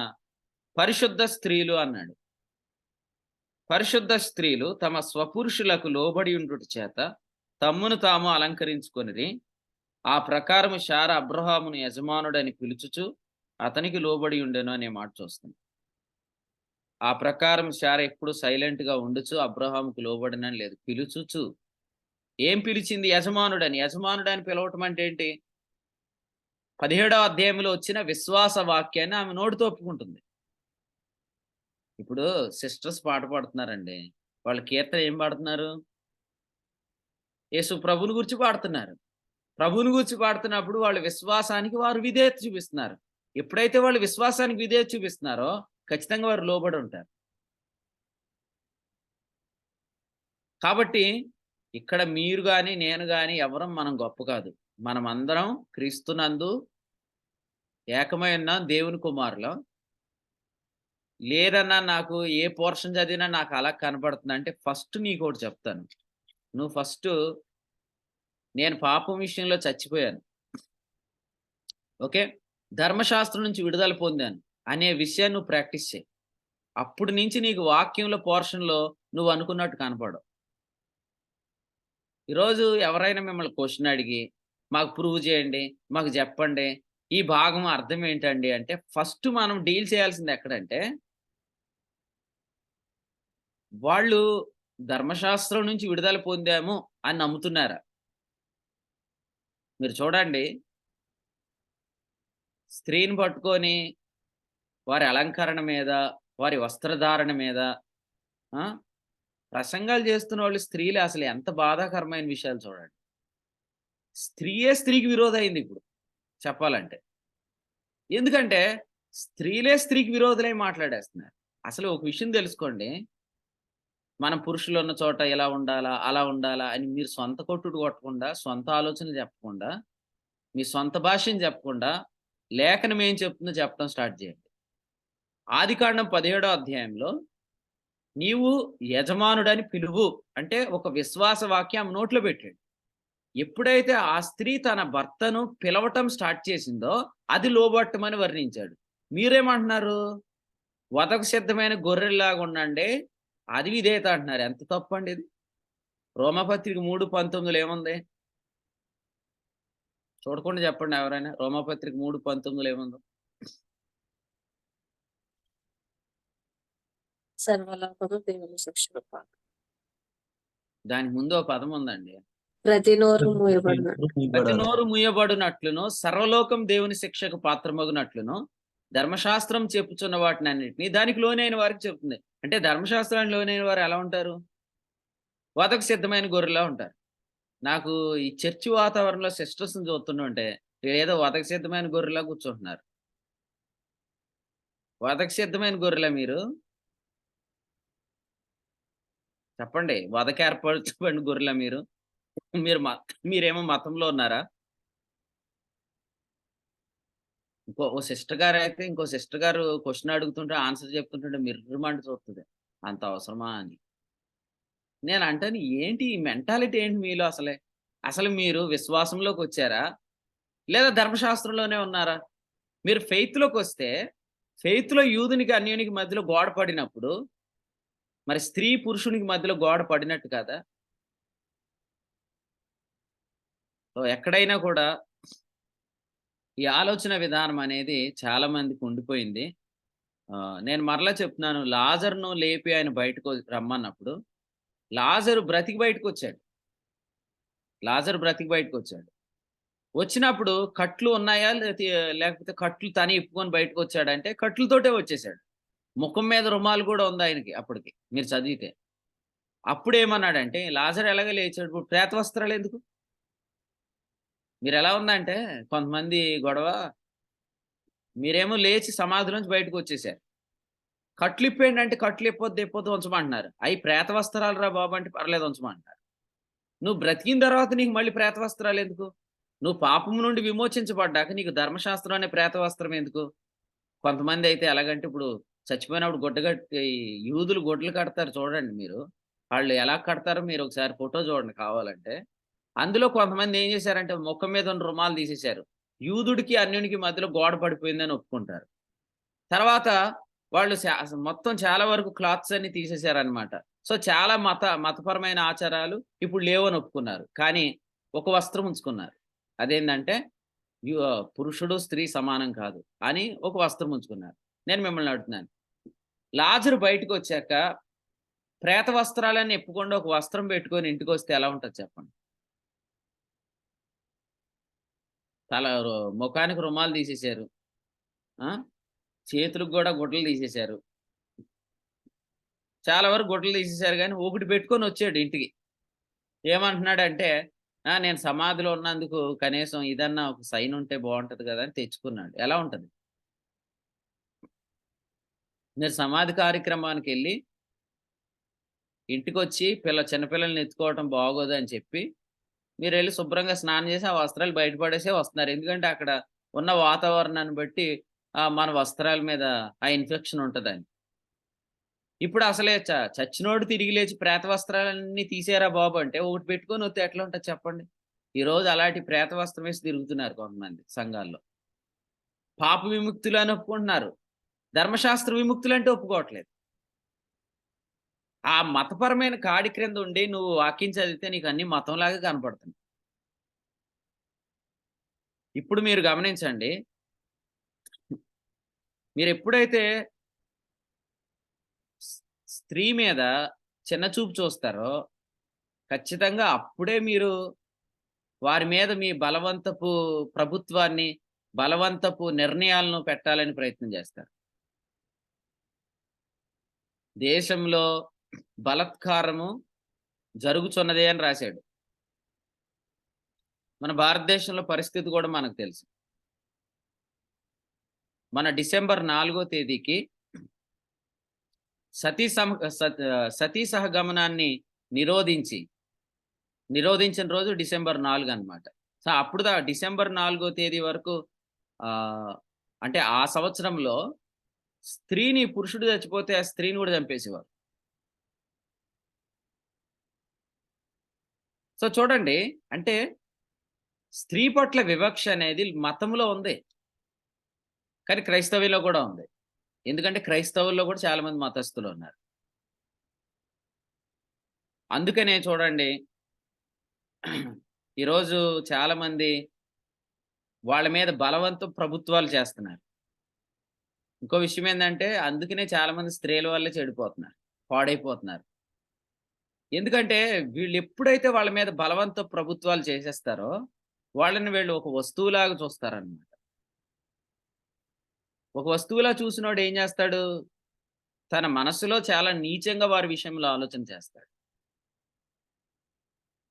S1: పరిశుద్ధ స్త్రీలు అన్నాడు. పరిశుద్ధ స్త్రీలు తమ స్వపురుషులకు లోబడి ఉండుట చేత తమ్మును తాము అలంకరించుకొనిరి. ఆ ప్రకారము శారా అబ్రహామును యజమానుడని పిలుచుచు అతనికి లోబడి ఉండెను అనే మాట చూస్తాం. ఆ ప్రకారం శారా ఎప్పుడు సైలెంట్ గా ఉండుచు అబ్రహాముకు లోబడినని లేదు, పిలుచుచు. ఏం పిలిచింది? యజమానుడని. యజమానుడని పిలవటం అంటే ఏంటి? 17వ అధ్యాయంలో వచ్చిన విశ్వాస వాక్యాన్ని ఆమె నోటితో ఒప్పుకుంటుంది. ఇప్పుడు సిస్టర్స్ పాట పాడుతున్నారండి, వాళ్ళ కీర్తన ఏం పాడుతున్నారు? యేసు ప్రభుని గురించి పాడుతున్నారు. ప్రభువుని గురించి పాడుతున్నప్పుడు వాళ్ళ విశ్వాసానికి వారు విధేయత చూపిస్తున్నారు. ఎప్పుడైతే వాళ్ళు విశ్వాసానికి విధేయత చూపిస్తున్నారో ఖచ్చితంగా వారు లోబడి ఉంటారు. కాబట్టి ఇక్కడ మీరు గాని నేను గాని ఎవరం మనం గొప్ప కాదు. మనమందరం క్రీస్తునందు ఏకమై ఉన్నాం, దేవుని కుమారులం. లేదన్నా నాకు ఏ పోర్షన్ చదివినా నాకు అలా కనపడుతుంది అంటే ఫస్ట్ నీకోటి చెప్తాను. నువ్వు ఫస్ట్ నేను పాపం విషయంలో చచ్చిపోయాను, ఓకే, ధర్మశాస్త్రం నుంచి విడుదల పొందాను అనే విషయాన్ని నువ్వు ప్రాక్టీస్ చేయి. అప్పుడు నుంచి నీకు వాక్యంలో పోర్షన్లో నువ్వు అనుకున్నట్టు కనపడవు. ఈరోజు ఎవరైనా మిమ్మల్ని క్వశ్చన్ అడిగి మాకు ప్రూవ్ చేయండి, మాకు చెప్పండి, ఈ భాగం అర్థం ఏంటండి అంటే ఫస్ట్ మనం డీల్ చేయాల్సింది ఎక్కడంటే, వాళ్ళు ధర్మశాస్త్రం నుంచి విడుదల పొందాము అని నమ్ముతున్నారా? మీరు చూడండి, స్త్రీని పట్టుకొని వారి అలంకరణ మీద, వారి వస్త్రధారణ మీద ప్రసంగాలు చేస్తున్న వాళ్ళు స్త్రీలే. అసలు ఎంత బాధాకరమైన విషయాలు చూడండి. స్త్రీయే స్త్రీకి విరోధమైంది ఇప్పుడు చెప్పాలంటే. ఎందుకంటే స్త్రీలే స్త్రీకి విరోధులై మాట్లాడేస్తున్నారు. అసలు ఒక విషయం తెలుసుకోండి, మనం పురుషులు ఉన్న చోట ఎలా ఉండాలా, అలా ఉండాలా అని మీరు సొంత కొట్టుడు కొట్టకుండా, సొంత ఆలోచనలు చెప్పకుండా, మీ సొంత భాషను చెప్పకుండా లేఖనం ఏం చెప్తుందో చెప్పడం స్టార్ట్ చేయండి. ఆదికాండం 17వ అధ్యాయంలో నీవు యజమానుడని పిలువు అంటే ఒక విశ్వాస వాక్యం నోట్లో పెట్టాడు. ఎప్పుడైతే ఆ స్త్రీ తన భర్తను పిలవటం స్టార్ట్ చేసిందో అది లోబట్టమని వర్ణించాడు. మీరేమంటున్నారు? వధకు సిద్ధమైన గొర్రెల్లాగా ఉండండి, అది విధేయత అంటున్నారు. ఎంత తప్పండి ఇది? రోమపత్రిక 3:19 ఏముంది? చూడకుండా చెప్పండి ఎవరైనా. రోమపత్రిక 3:19 ఏముందో?
S4: సర్వలోకము దేవుని శిక్షణ పాత్ర.
S1: దానికి ముందు ఓ పదం ఉందండి,
S4: ప్రతి నోరు మూయబడిన.
S1: ప్రతి నోరు మూయబడినట్లును సర్వలోకం దేవుని శిక్షకు పాత్రమగునట్లును ధర్మశాస్త్రం చెప్పుచున్న వాటిని అన్నిటినీ దానికి లోనైన వారికి చెప్తుంది. అంటే ధర్మశాస్త్రానికి లోనైన వారు ఎలా ఉంటారు? వధకు సిద్ధమైన గొర్రెలా ఉంటారు. నాకు ఈ చర్చి వాతావరణంలో సిస్టర్స్ని చూస్తుంటే ఏదో వధకు సిద్ధమైన గొర్రెలా కూర్చుంటున్నారు. వధకు సిద్ధమైన గొర్రెలా మీరు? చెప్పండి, వధకు ఏర్పరచబడిన గొర్రెలా మీరు? మీరేమో మతంలో ఉన్నారా? ఓ సిస్టర్ గారు అయితే ఇంకో సిస్టర్ గారు క్వశ్చన్ అడుగుతుంటే ఆన్సర్ చెప్తుంటే మిర్రమంట చూస్తుంది, అంత అవసరమా అని. నేను అంటాను, ఏంటి ఈ మెంటాలిటీ ఏంటి మీలో? అసలు మీరు విశ్వాసంలోకి వచ్చారా లేదా ధర్మశాస్త్రంలోనే ఉన్నారా? మీరు ఫెయిత్లోకి వస్తే, ఫెయిత్లో యూదునికి అన్యునికి మధ్యలో గోడ పడినప్పుడు మరి స్త్రీ పురుషునికి మధ్యలో గోడ పడినట్టు కదా. ఎక్కడైనా కూడా ఈ ఆలోచన విధానం అనేది చాలా మందికి ఉండిపోయింది. నేను మరలా చెప్తున్నాను, లాజరును లేపి ఆయన బయటకు రమ్మన్నప్పుడు లాజరు బ్రతికి బయటకు వచ్చాడు. వచ్చినప్పుడు కట్లు ఉన్నాయా లేకపోతే కట్లు తని ఇప్పుకొని బయటకు వచ్చాడంటే కట్లతోటే వచ్చేసాడు. ముఖం మీద రుమాలు కూడా ఉంది ఆయనకి. అప్పటికి మీరు చదివితే అప్పుడు ఏమన్నాడంటే, లాజరు ఎలాగ లేచాడు, ఇప్పుడు ప్రేత వస్త్రాలు ఎందుకు? మీరు ఎలా ఉందంటే కొంతమంది గొడవ, మీరేమో లేచి సమాధి నుంచి బయటకు వచ్చేసారు. కట్లు ఇప్పేయండి అంటే కట్లు ఇప్పొద్దు ఉంచమంటున్నారు. అవి ప్రేత వస్త్రాలు రా బాబు అంటే పర్లేదు ఉంచమంటున్నారు. నువ్వు బ్రతికిన తర్వాత నీకు మళ్ళీ ప్రేత వస్త్రాలు ఎందుకు? నువ్వు పాపం నుండి విమోచించబడ్డాక నీకు ధర్మశాస్త్రం అనే ప్రేత వస్త్రం ఎందుకు? కొంతమంది అయితే ఎలాగంటే ఇప్పుడు చచ్చిపోయినప్పుడు యూదులు గొడ్లు కడతారు చూడండి మీరు. వాళ్ళు ఎలా కడతారో మీరు ఒకసారి ఫోటో చూడండి కావాలంటే. అందులో కొంతమంది ఏం చేశారంటే ముఖం మీద ఉన్న రుమాలు తీసేశారు. యూదుడికి అన్యునికి మధ్యలో గోడ పడిపోయిందని ఒప్పుకుంటారు. తర్వాత వాళ్ళు మొత్తం చాలా వరకు క్లాత్స్ అన్ని తీసేశారనమాట. సో చాలా మతపరమైన ఆచారాలు ఇప్పుడు లేవని ఒప్పుకున్నారు. కానీ ఒక వస్త్రం ఉంచుకున్నారు. అదేంటంటే పురుషుడు స్త్రీ సమానం కాదు అని ఒక వస్త్రం ఉంచుకున్నారు. నేను మిమ్మల్ని అడుగుతున్నాను, లాజరు బయటకు వచ్చాక ప్రేత వస్త్రాలన్నీ ఎప్పుకుండా ఒక వస్త్రం పెట్టుకొని ఇంటికి వస్తే ఎలా ఉంటుంది చెప్పండి? ముఖానికి రుమాలు తీసేశారు, చేతులకు కూడా గుడ్డలు తీసేశారు, చాలా వరకు గుడ్డలు తీసేశారు, కానీ ఒకటి పెట్టుకొని వచ్చాడు ఇంటికి. ఏమంటున్నాడంటే, నేను సమాధిలో ఉన్నందుకు కనీసం ఇదన్నా ఒక సైన్ ఉంటే బాగుంటది కదా అని తెచ్చుకున్నాడు. ఎలా ఉంటది? మీరు సమాధి కార్యక్రమానికి వెళ్ళి ఇంటికొచ్చి చిన్నపిల్లల్ని ఎత్తుకోవటం బాగోదు అని చెప్పి మీరు వెళ్ళి శుభ్రంగా స్నానం చేసి ఆ వస్త్రాలు బయటపడేసే వస్తున్నారు. ఎందుకంటే అక్కడ ఉన్న వాతావరణాన్ని బట్టి మన వస్త్రాల మీద ఆ ఇన్ఫెక్షన్ ఉంటదని. ఇప్పుడు అసలే చచ్చినోడు తిరిగి లేచి ప్రేత వస్త్రాలన్నీ తీసేరా బాబు అంటే ఒకటి పెట్టుకొని వస్తే ఎట్లా ఉంటుంది చెప్పండి? ఈ రోజు అలాంటి ప్రేత వస్త్రం వేసి తిరుగుతున్నారు కొంతమంది సంఘాల్లో. పాప విముక్తులు అని ఒప్పుకుంటున్నారు, ధర్మశాస్త్ర విముక్తులు అంటే ఒప్పుకోవట్లేదు. ఆ మతపరమైన కాడి క్రింద ఉండి నువ్వు వాక్యం చదివితే నీకు అన్ని మతంలాగా కనపడుతుంది. ఇప్పుడు మీరు గమనించండి, మీరు ఎప్పుడైతే స్త్రీ మీద చిన్న చూపు చూస్తారో ఖచ్చితంగా అప్పుడే మీరు వారి మీద మీ బలవంతపు ప్రభుత్వాన్ని, బలవంతపు నిర్ణయాలను పెట్టాలని ప్రయత్నం చేస్తారు. దేశంలో బలత్కారము జరుగుతున్నదే అని రాశాడు. మన భారతదేశంలో పరిస్థితి కూడా మనకు తెలుసు. మన డిసెంబర్ 4వ తేదీకి సతీ సహగమనాన్ని నిరోధించిన రోజు డిసెంబర్ 4 అన్నమాట. సో అప్పుడు డిసెంబర్ 4వ తేదీ వరకు అంటే ఆ సంవత్సరంలో స్త్రీని, పురుషుడు చచ్చిపోతే ఆ స్త్రీని కూడా చంపేసేవారు. సో చూడండి, అంటే స్త్రీ పట్ల వివక్ష అనేది మతంలో ఉంది, కానీ క్రైస్తవ్యంలో కూడా ఉంది. ఎందుకంటే క్రైస్తవుల్లో కూడా చాలా మంది మతస్థులు ఉన్నారు. అందుకనే చూడండి, ఈరోజు చాలా మంది వాళ్ళ మీద బలవంత ప్రభుత్వాలు చేస్తున్నారు. ఇంకో విషయం ఏంటంటే, అందుకనే చాలా మంది స్త్రీల వల్లే చెడిపోతున్నారు, పాడైపోతున్నారు. ఎందుకంటే వీళ్ళు ఎప్పుడైతే వాళ్ళ మీద బలవంత ప్రభుత్వాలు చేసేస్తారో వాళ్ళని వీళ్ళు ఒక వస్తువులాగా చూస్తారన్నమాట. ఒక వస్తువులా చూసినోడు ఏం చేస్తాడు? తన మనసులో చాలా నీచంగా వారి విషయంలో ఆలోచన చేస్తాడు.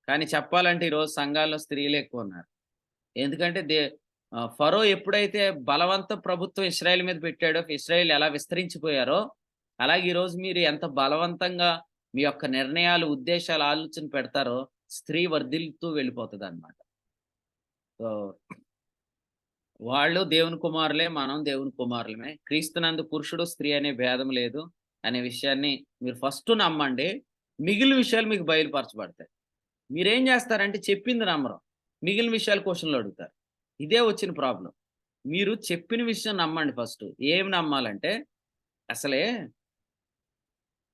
S1: కానీ చెప్పాలంటే ఈరోజు సంఘాల్లో స్త్రీలు ఎక్కువ ఉన్నారు. ఎందుకంటే ఫరో ఎప్పుడైతే బలవంత ప్రభుత్వం ఇశ్రాయేల్ మీద పెట్టాడో, ఇశ్రాయేల్ ఎలా విస్తరించిపోయారో, అలాగే ఈరోజు మీరు ఎంత బలవంతంగా మీ యొక్క నిర్ణయాలు, ఉద్దేశాలు, ఆలోచన పెడతారో స్త్రీ వర్ధిల్లుతూ వెళ్ళిపోతుంది అన్నమాట. సో వాళ్ళు దేవుని కుమారులే, మనం దేవుని కుమారులమే. క్రీస్తునందు పురుషుడు స్త్రీ అనే భేదం లేదు అనే విషయాన్ని మీరు ఫస్ట్ నమ్మండి. మిగిలిన విషయాలు మీకు బయలుపరచబడతాయి. మీరేం చేస్తారంటే చెప్పింది నమ్మరు, మిగిలిన విషయాలు క్వశ్చన్లు అడుగుతారు. ఇదే వచ్చిన ప్రాబ్లం. మీరు చెప్పిన విషయం నమ్మండి ఫస్ట్. ఏమి నమ్మాలంటే, అసలే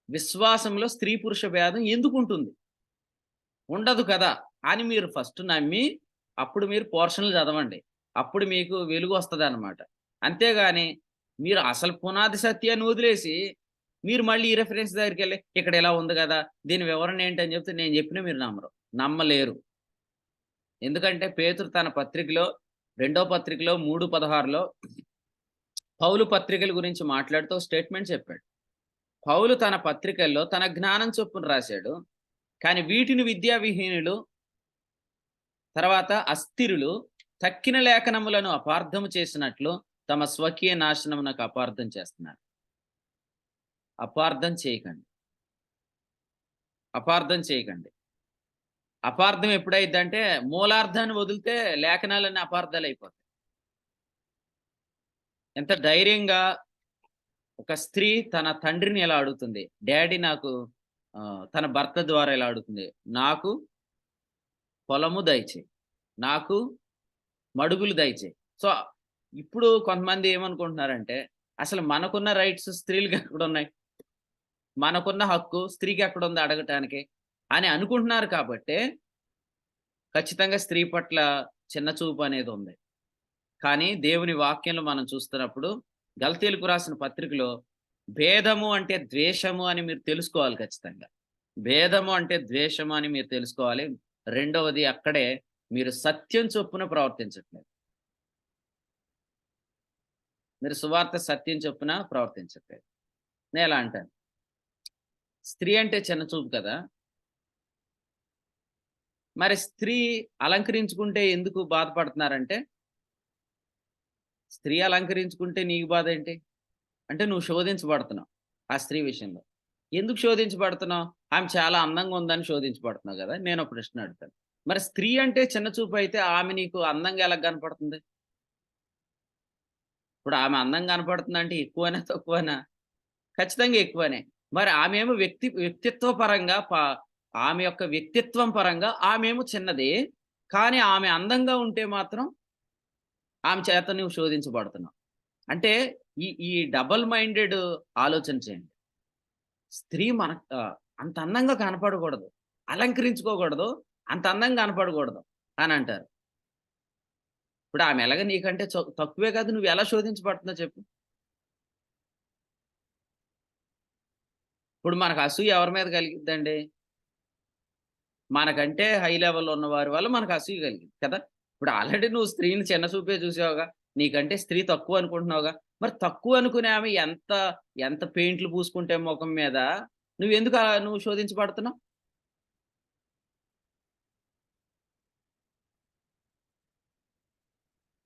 S1: విశ్వాసంలో స్త్రీ పురుష భేదం ఎందుకు ఉంటుంది? ఉండదు కదా అని మీరు ఫస్ట్ నమ్మి అప్పుడు మీరు పోర్షన్లు చదవండి. అప్పుడు మీకు వెలుగు వస్తుంది అన్నమాట. అంతేగాని మీరు అసలు పునాది సత్యాన్ని వదిలేసి మీరు మళ్ళీ ఈ రెఫరెన్స్ దగ్గరికి వెళ్ళి ఇక్కడ ఇలా ఉంది కదా, దీని వివరణ ఏంటని చెప్తే నేను చెప్పినా మీరు నమ్మలేరు. ఎందుకంటే పేతురు తన పత్రికలో 2వ పత్రికలో 3:16లో పౌలు పత్రికల గురించి మాట్లాడుతూ స్టేట్మెంట్ చెప్పాడు. పౌలు తన పత్రికల్లో తన జ్ఞానం చొప్పున రాశాడు, కానీ వీటిని విద్యా విహీనులు, తర్వాత అస్థిరులు తక్కిన లేఖనములను అపార్థము చేసినట్లు తమ స్వకీయ నాశనమునకు అపార్థం చేస్తున్నారు. అపార్థం చేయకండి. అపార్థం ఎప్పుడైందంటే మూలార్థాన్ని వదిలితే లేఖనాలన్నీ అపార్థాలు అయిపోతాయి. ఎంత ధైర్యంగా ఒక స్త్రీ తన తండ్రిని ఎలా అడుగుతుంది, డాడీ నాకు తన భర్త ద్వారా ఎలా అడుగుతుంది, నాకు పొలము దయచేయి, నాకు మడుగులు దయచేయి. సో ఇప్పుడు కొంతమంది ఏమనుకుంటున్నారంటే, అసలు మనకున్న రైట్స్ స్త్రీలకి ఎక్కడ ఉన్నాయి, మనకున్న హక్కు స్త్రీకి ఎక్కడ ఉంది అడగటానికి అని అనుకుంటున్నారు. కాబట్టి ఖచ్చితంగా స్త్రీ పట్ల చిన్న చూపు అనేది ఉంది. కానీ దేవుని వాక్యంలో మనం చూస్తున్నప్పుడు గలతీయులకు రాసిన పత్రికలో భేదము అంటే ద్వేషము అని మీరు తెలుసుకోవాలి ఖచ్చితంగా. భేదము అంటే ద్వేషము అని మీరు తెలుసుకోవాలి. రెండవది అక్కడే మీరు సత్యం చొప్పున ప్రవర్తించట్లేదు. మీరు సువార్త సత్యం చొప్పున ప్రవర్తించట్లేదు. నేను ఎలా అంటాను, స్త్రీ అంటే చిన్న చూపు కదా, మరి స్త్రీ అలంకరించుకుంటే ఎందుకు బాధపడుతున్నారంటే, స్త్రీ అలంకరించుకుంటే నీకు బాధ ఏంటి అంటే, నువ్వు శోధించబడుతున్నావు ఆ స్త్రీ విషయంలో. ఎందుకు శోధించబడుతున్నావు? ఆమె చాలా అందంగా ఉందని శోధించబడుతున్నావు కదా. నేను ఒక ప్రశ్న అడుగుతాను, మరి స్త్రీ అంటే చిన్న చూపు అయితే ఆమె నీకు అందంగా ఎలా కనపడుతుంది? ఇప్పుడు ఆమె అందంగా కనపడుతుంది అంటే ఎక్కువనా తక్కువనా? ఖచ్చితంగా ఎక్కువనే. మరి ఆమెమో వ్యక్తిత్వ పరంగా ఆమె యొక్క వ్యక్తిత్వం పరంగా ఆమెమో చిన్నది. కానీ ఆమె అందంగా ఉంటే మాత్రం ఆమె చేత నువ్వు శోధించబడుతున్నావు. అంటే ఈ డబుల్ మైండెడ్ ఆలోచన చేయండి. స్త్రీ అంత అందంగా కనపడకూడదు, అలంకరించుకోకూడదు, అంత అందంగా కనపడకూడదు అని అంటారు. ఇప్పుడు ఆమె ఎలాగ నీకంటే తక్కువే కాదు, నువ్వు ఎలా శోధించబడుతున్నావు చెప్పు? ఇప్పుడు మనకు అసూయ ఎవరి మీద కలిగిద్దండి? మనకంటే హై లెవెల్‌లో ఉన్న వారి వల్ల మనకు అసూయ కలిగింది కదా. ఇప్పుడు ఆల్రెడీ నువ్వు స్త్రీని చిన్న చూపే చూసావుగా, నీకంటే స్త్రీ తక్కువ అనుకుంటున్నావుగా. మరి తక్కువ అనుకునే ఆమె ఎంత పెయింట్లు పూసుకుంటే ముఖం మీద, నువ్వెందుకు నువ్వు శోధించబడుతున్నావు?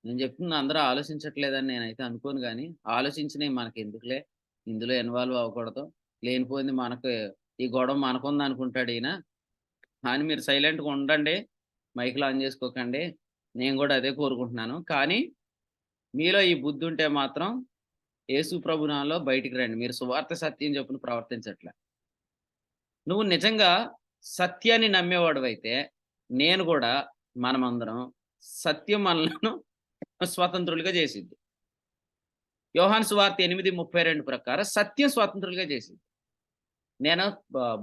S1: నేను చెప్తుంది అందరూ ఆలోచించట్లేదని నేనైతే అనుకోను గానీ, ఆలోచించినయి మనకెందుకులే, ఇందులో ఇన్వాల్వ్ అవ్వకూడదు. లేనిపోయింది మనకు ఈ గొడవ మనకుందనుకుంటాడు ఈయన అని మీరు సైలెంట్‌గా ఉండండి. మైక్‌లు ఆన్ చేసుకోకండి. నేను గూడా అదే కోరుకుంటున్నాను. కానీ మీలో ఈ బుద్ధుంటే మాత్రం యేసు ప్రభు నామములో బయటికి రండి. మీరు సువార్త సత్యం చొప్పున ప్రవర్తించట్లే. నువ్వు నిజంగా సత్యాన్ని నమ్మేవాడివైతే, నేను గూడా మనమందరం సత్యం మనలను స్వతంత్రులుగా చేసిద్ది. యోహాను సువార్త 8:32 ప్రకారం సత్యం స్వతంత్రులుగా చేసిద్ది. నేను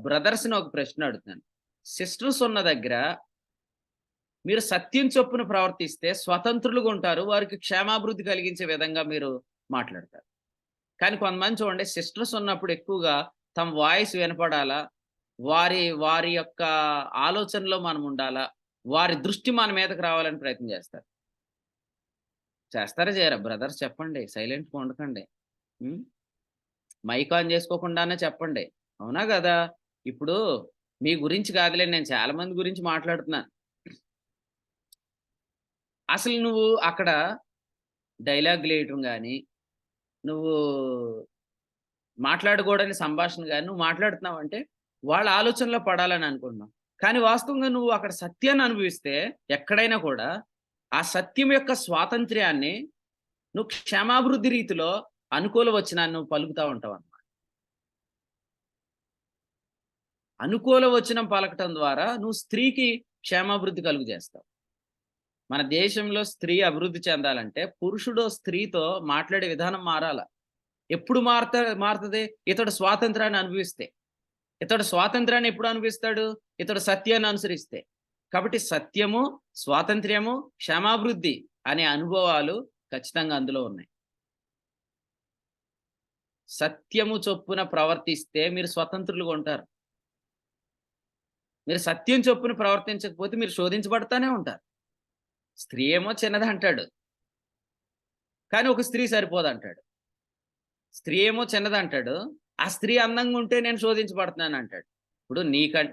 S1: బ్రదర్స్‌ని ఒక ప్రశ్న అడుగుతాను. సిస్టర్స్ ఉన్న దగ్గర మీరు సత్యం చొప్పున ప్రవర్తిస్తే స్వతంత్రులుగా ఉంటారు. వారికి క్షేమాభివృద్ధి కలిగించే విధంగా మీరు మాట్లాడతారు. కానీ కొంతమంది చూడండి, సిస్టర్స్ ఉన్నప్పుడు ఎక్కువగా తమ వాయిస్ వినపడాలా, వారి యొక్క ఆలోచనలో మనం ఉండాలా, వారి దృష్టి మన మీదకి రావాలని ప్రయత్నం చేస్తారు. చేస్తారా చేయరా? బ్రదర్స్ చెప్పండి. సైలెంట్‌గా ఉండకండి. మైక్ ఆన్ చేసుకోకుండానే చెప్పండి. అవునా గదా! ఇప్పుడు మీ గురించి కాదులెండి, నేను చాలా మంది గురించి మాట్లాడుతున్నాను. అసలు నువ్వు అక్కడ డైలాగులేయటం గాని, నువ్వు మాట్లాడకూడని సంభాషణ గాని నువ్వు మాట్లాడుతున్నావంటే, వాళ్ళ ఆలోచనలో పడాలని అనుకుంటున్నావు. కానీ వాస్తవంగా నువ్వు అక్కడ సత్యాన్ని అనుభవిస్తే ఎక్కడైనా కూడా, ఆ సత్యం యొక్క స్వాతంత్ర్యాన్ని నువ్వు క్షేమాభివృద్ధి రీతిలో అనుకూల వచనాన్ని నువ్వు పలుకుతా ఉంటావన్నమాట. అనుకూల వచనం పలకటం ద్వారా నువ్వు స్త్రీకి క్షేమాభివృద్ధి కలుగజేస్తావు. మన దేశంలో స్త్రీ అభివృద్ధి చెందాలంటే పురుషుడు స్త్రీతో మాట్లాడే విధానం మారాల. ఎప్పుడు మారుతది? ఇతడు స్వాతంత్రాన్ని అనుభవిస్తే. ఇతడు స్వాతంత్రాన్ని ఎప్పుడు అనుభవిస్తాడు? ఇతడు సత్యాన్ని అనుసరిస్తే. కాబట్టి సత్యము, స్వాతంత్ర్యము, క్షేమాభివృద్ధి అనే అనుభవాలు ఖచ్చితంగా అందులో ఉన్నాయి. సత్యము చొప్పున ప్రవర్తిస్తే మీరు స్వతంత్రులుగా ఉంటారు. మీరు సత్యం చొప్పున ప్రవర్తించకపోతే మీరు శోధించబడతానే ఉంటారు. స్త్రీ ఏమో చిన్నదంటాడు, కానీ ఒక స్త్రీ సరిపోదంటాడు. స్త్రీ ఏమో చిన్నదంటాడు, ఆ స్త్రీ అందంగా ఉంటే నేను శోధించబడుతున్నాను అంటాడు.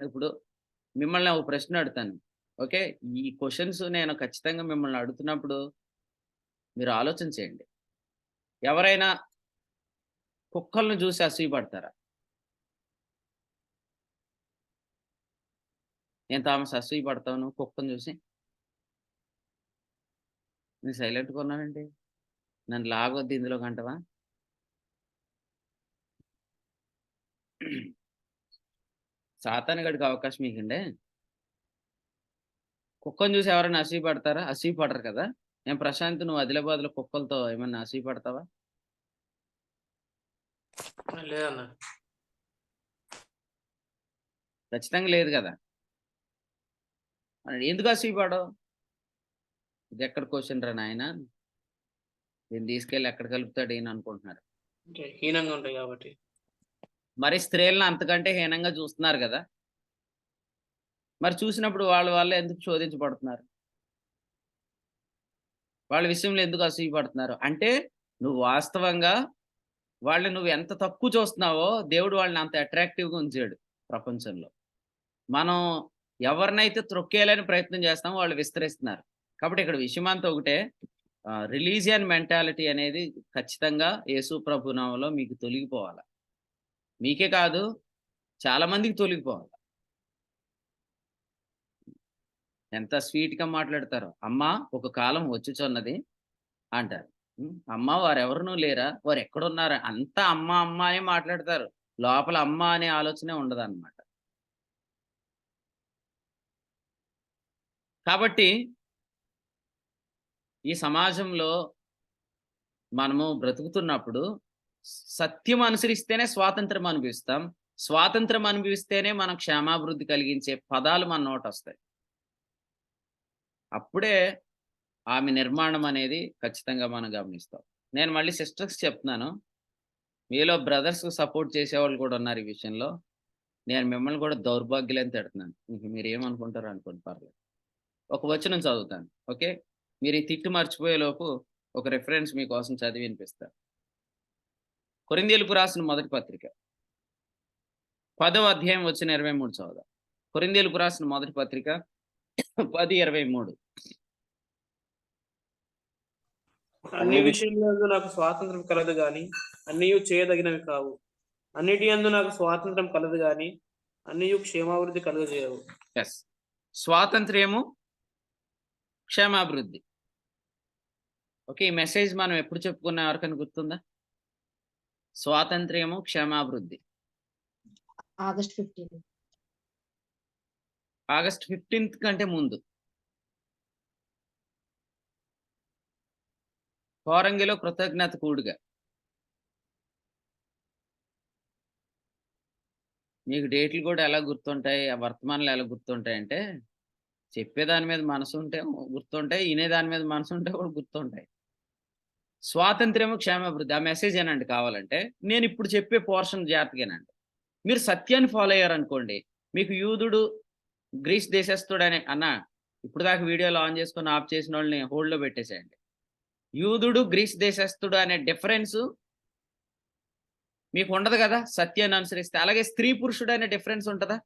S1: ఇప్పుడు మిమ్మల్ని ఒక ప్రశ్న అడుగుతాను. ఓకే, ఈ క్వెషన్స్ నేను ఖచ్చితంగా మిమ్మల్ని అడుగుతున్నప్పుడు మీరు ఆలోచన చేయండి. ఎవరైనా కుక్కలను చూసి అసూయపడతారా? నేను థామస్ అసూయపడతావు నువ్వు కుక్కను చూసి? నేను సైలెంట్‌గా ఉన్నానండి. నన్ను లాగొద్దు ఇందులోకి అంటావా? సాతాను గాడికి అవకాశం ఇయ్యకండే. కుక్కను చూసి ఎవరైనా అసూయపడతారా? అసూయపడరు కదా. నేను ప్రశాంత్, నువ్వు ఆదిలాబాద్‌లో కుక్కలతో ఏమన్నా అసూయపడతావా?
S6: లేదన్నా.
S1: ఖచ్చితంగా లేదు కదా. మరి ఎందుకు అసూయపడవు? ఇది ఎక్కడ క్వశ్చన్ రా నాయన? దీన్ని తీసుకెళ్ళి ఎక్కడ కలుపుతాడు ఈయన అనుకుంటున్నారు.
S6: అంటే హీనంగా ఉంటాయి కాబట్టి.
S1: మరి స్త్రీలను అంతకంటే హీనంగా చూస్తున్నారు కదా, మరి చూసినప్పుడు వాళ్ళు ఎందుకు శోధించబడుతున్నారు? వాళ్ళ విషయంలో ఎందుకు అసూయపడుతున్నారు? అంటే నువ్వు వాస్తవంగా వాళ్ళని నువ్వు ఎంత తక్కువ చూస్తున్నావో దేవుడు వాళ్ళని అంత అట్రాక్టివ్గా ఉంచాడు ప్రపంచంలో. మనం ఎవరినైతే త్రొక్కేయాలని ప్రయత్నం చేస్తామో వాళ్ళు విస్తరిస్తున్నారు. కాబట్టి ఇక్కడ విషయం అంతా ఒకటే, రిలీజియన్ మెంటాలిటీ అనేది ఖచ్చితంగా యేసు ప్రభు నామములో మీకు తొలగిపోవాలి. మీకే కాదు, చాలా మందికి తొలగిపోవాలి. ఎంత స్వీట్గా మాట్లాడతారో, అమ్మా ఒక కాలం వచ్చుచున్నది అంటారు. అమ్మ వారెవరునూ లేరా, వారు ఎక్కడున్నారా, అంతా అమ్మ అమ్మ అనే మాట్లాడతారు. లోపల అమ్మ అనే ఆలోచనే ఉండదన్నమాట. కాబట్టి ఈ సమాజంలో మనము బ్రతుకుతున్నప్పుడు సత్యం అనుసరిస్తేనే స్వాతంత్రం అనుభవిస్తాం. స్వాతంత్రం అనుభవిస్తేనే మనం క్షేమాభివృద్ధి కలిగించే పదాలు మన నోట వస్తాయి. అప్పుడే ఆమె నిర్మాణం అనేది ఖచ్చితంగా మనం గమనిస్తాం. నేను మళ్ళీ సిస్టర్స్ చెప్తున్నాను, మీలో బ్రదర్స్ సపోర్ట్ చేసేవాళ్ళు కూడా ఉన్నారు ఈ విషయంలో. నేను మిమ్మల్ని కూడా దౌర్భాగ్యులని తిడుతున్నాను. మీరు ఏమనుకుంటారో అనుకోండి, పర్లేదు. ఒక వచనం చదువుతాను, ఓకే? మీరు ఈ తిట్టు మర్చిపోయేలోపు ఒక రెఫరెన్స్ మీకోసం చదివి వినిపిస్తాను. కొరింథీయులకు రాసిన మొదటి పత్రిక 10వ అధ్యాయం వచ్చిన 23 చదువుదాం. కొరింథీయులకు రాసిన మొదటి పత్రిక 10:23.
S6: అన్ని విషయంలో నాకు స్వాతంత్రం కలదు గాని అన్నియు చేయదగినవి కావు. అన్నిటి యందు నాకు స్వాతంత్రం కలదు గాని అన్నియు క్షేమాభివృద్ధి కలుగజేయవు.
S1: ఎస్, స్వాతంత్ర్యము, క్షేమాభివృద్ధి. ఓకే, ఈ మెసేజ్ మనం ఎప్పుడు చెప్పుకున్న ఎవరికైనా గుర్తుందా? స్వాతంత్ర్యము, క్షేమాభివృద్ధి.
S7: ఆగస్ట్ 15.
S1: ఆగస్ట్ 15th కంటే ముందు కోరంగిలో కృతజ్ఞత కూడుగా. మీకు డేట్లు కూడా ఎలా గుర్తుంటాయి, ఆ వర్తమానాలు ఎలా గుర్తుంటాయి అంటే, చెప్పేదాని మీద మనసు ఉంటే గుర్తుంటాయి, వినేదాని మీద మనసు ఉంటే కూడా గుర్తుంటాయి. స్వాతంత్ర్యము, క్షేమాభివృద్ధి, ఆ మెసేజ్ ఏనండి కావాలంటే. నేను ఇప్పుడు చెప్పే పోర్షన్ జాగ్రత్తగానండి. మీరు సత్యాన్ని ఫాలో అయ్యారనుకోండి, మీకు యూదుడు గ్రీస్ దేశస్థుడని ఇప్పుడు దాకా వీడియోలో ఆన్ చేసుకొని ఆఫ్ చేసిన వాళ్ళని హోల్డ్లో పెట్టేసేయండి. యూదుడు గ్రీస్ దేశస్థుడు అనే డిఫరెన్స్ మీకు ఉండదు కదా సత్యాన్ని అనుసరిస్తే. అలాగే స్త్రీ పురుషుడు అనే డిఫరెన్స్ ఉంటుందా?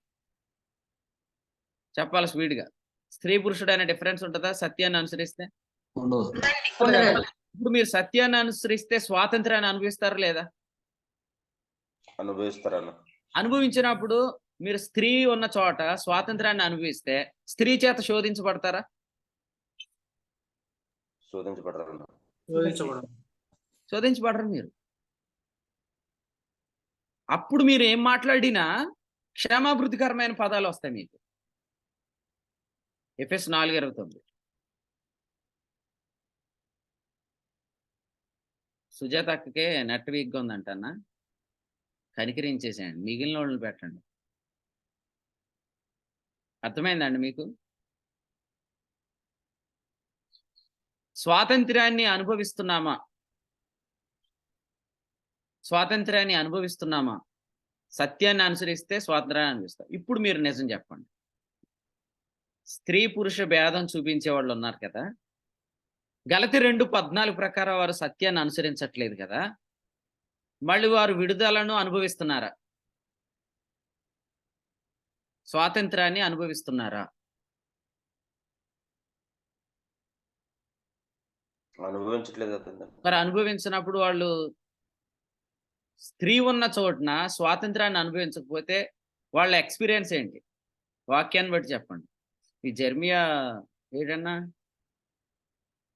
S1: చెప్పాలి స్పీడ్గా. స్త్రీ పురుషుడు అనే డిఫరెన్స్ ఉంటుందా సత్యాన్ని అనుసరిస్తే?
S3: ఉండదు.
S1: ఇప్పుడు మీరు సత్యాన్ని అనుసరిస్తే స్వాతంత్రాన్ని అనుభవిస్తారా లేదా?
S2: అనుభవిస్తారన్న.
S1: అనుభవించినప్పుడు మీరు స్త్రీ ఉన్న చోట స్వాతంత్రాన్ని అనుభవిస్తే స్త్రీ చేత శోధించబడతారా?
S2: శోధించబడరన్న.
S1: శోధించబడరు మీరు. అప్పుడు మీరు ఏం మాట్లాడినా క్షేమాభివృద్ధికరమైన పదాలు వస్తాయి మీకు. ఎఫెస్ 4:29. సుజాత అక్కకే నెట్ వీక్గా ఉందంట అన్న, కనికరించేసేయండి, మిగిలిన వాళ్ళని పెట్టండి. అర్థమైందండి మీకు? స్వాతంత్ర్యాన్ని అనుభవిస్తున్నామా? స్వాతంత్ర్యాన్ని అనుభవిస్తున్నామా? సత్యాన్ని అనుసరిస్తే స్వాతంత్రాన్ని అనుభవిస్తాం. ఇప్పుడు మీరు నిజం చెప్పండి. స్త్రీ పురుష భేదం చూపించే వాళ్ళు ఉన్నారు కదా, గలతి 2:14 ప్రకారం వారు సత్యాన్ని అనుసరించట్లేదు కదా, మళ్ళీ వారు విడుదలను అనుభవిస్తున్నారా? స్వాతంత్రాన్ని అనుభవిస్తున్నారా?
S2: అనుభవించట్లేదు.
S1: మరి అనుభవించినప్పుడు వాళ్ళు స్త్రీ ఉన్న చోటున స్వాతంత్రాన్ని అనుభవించకపోతే వాళ్ళ ఎక్స్పీరియన్స్ ఏంటి? వాక్యాన్ని బట్టి చెప్పండి. ఈ జెర్మియా ఏడన్నా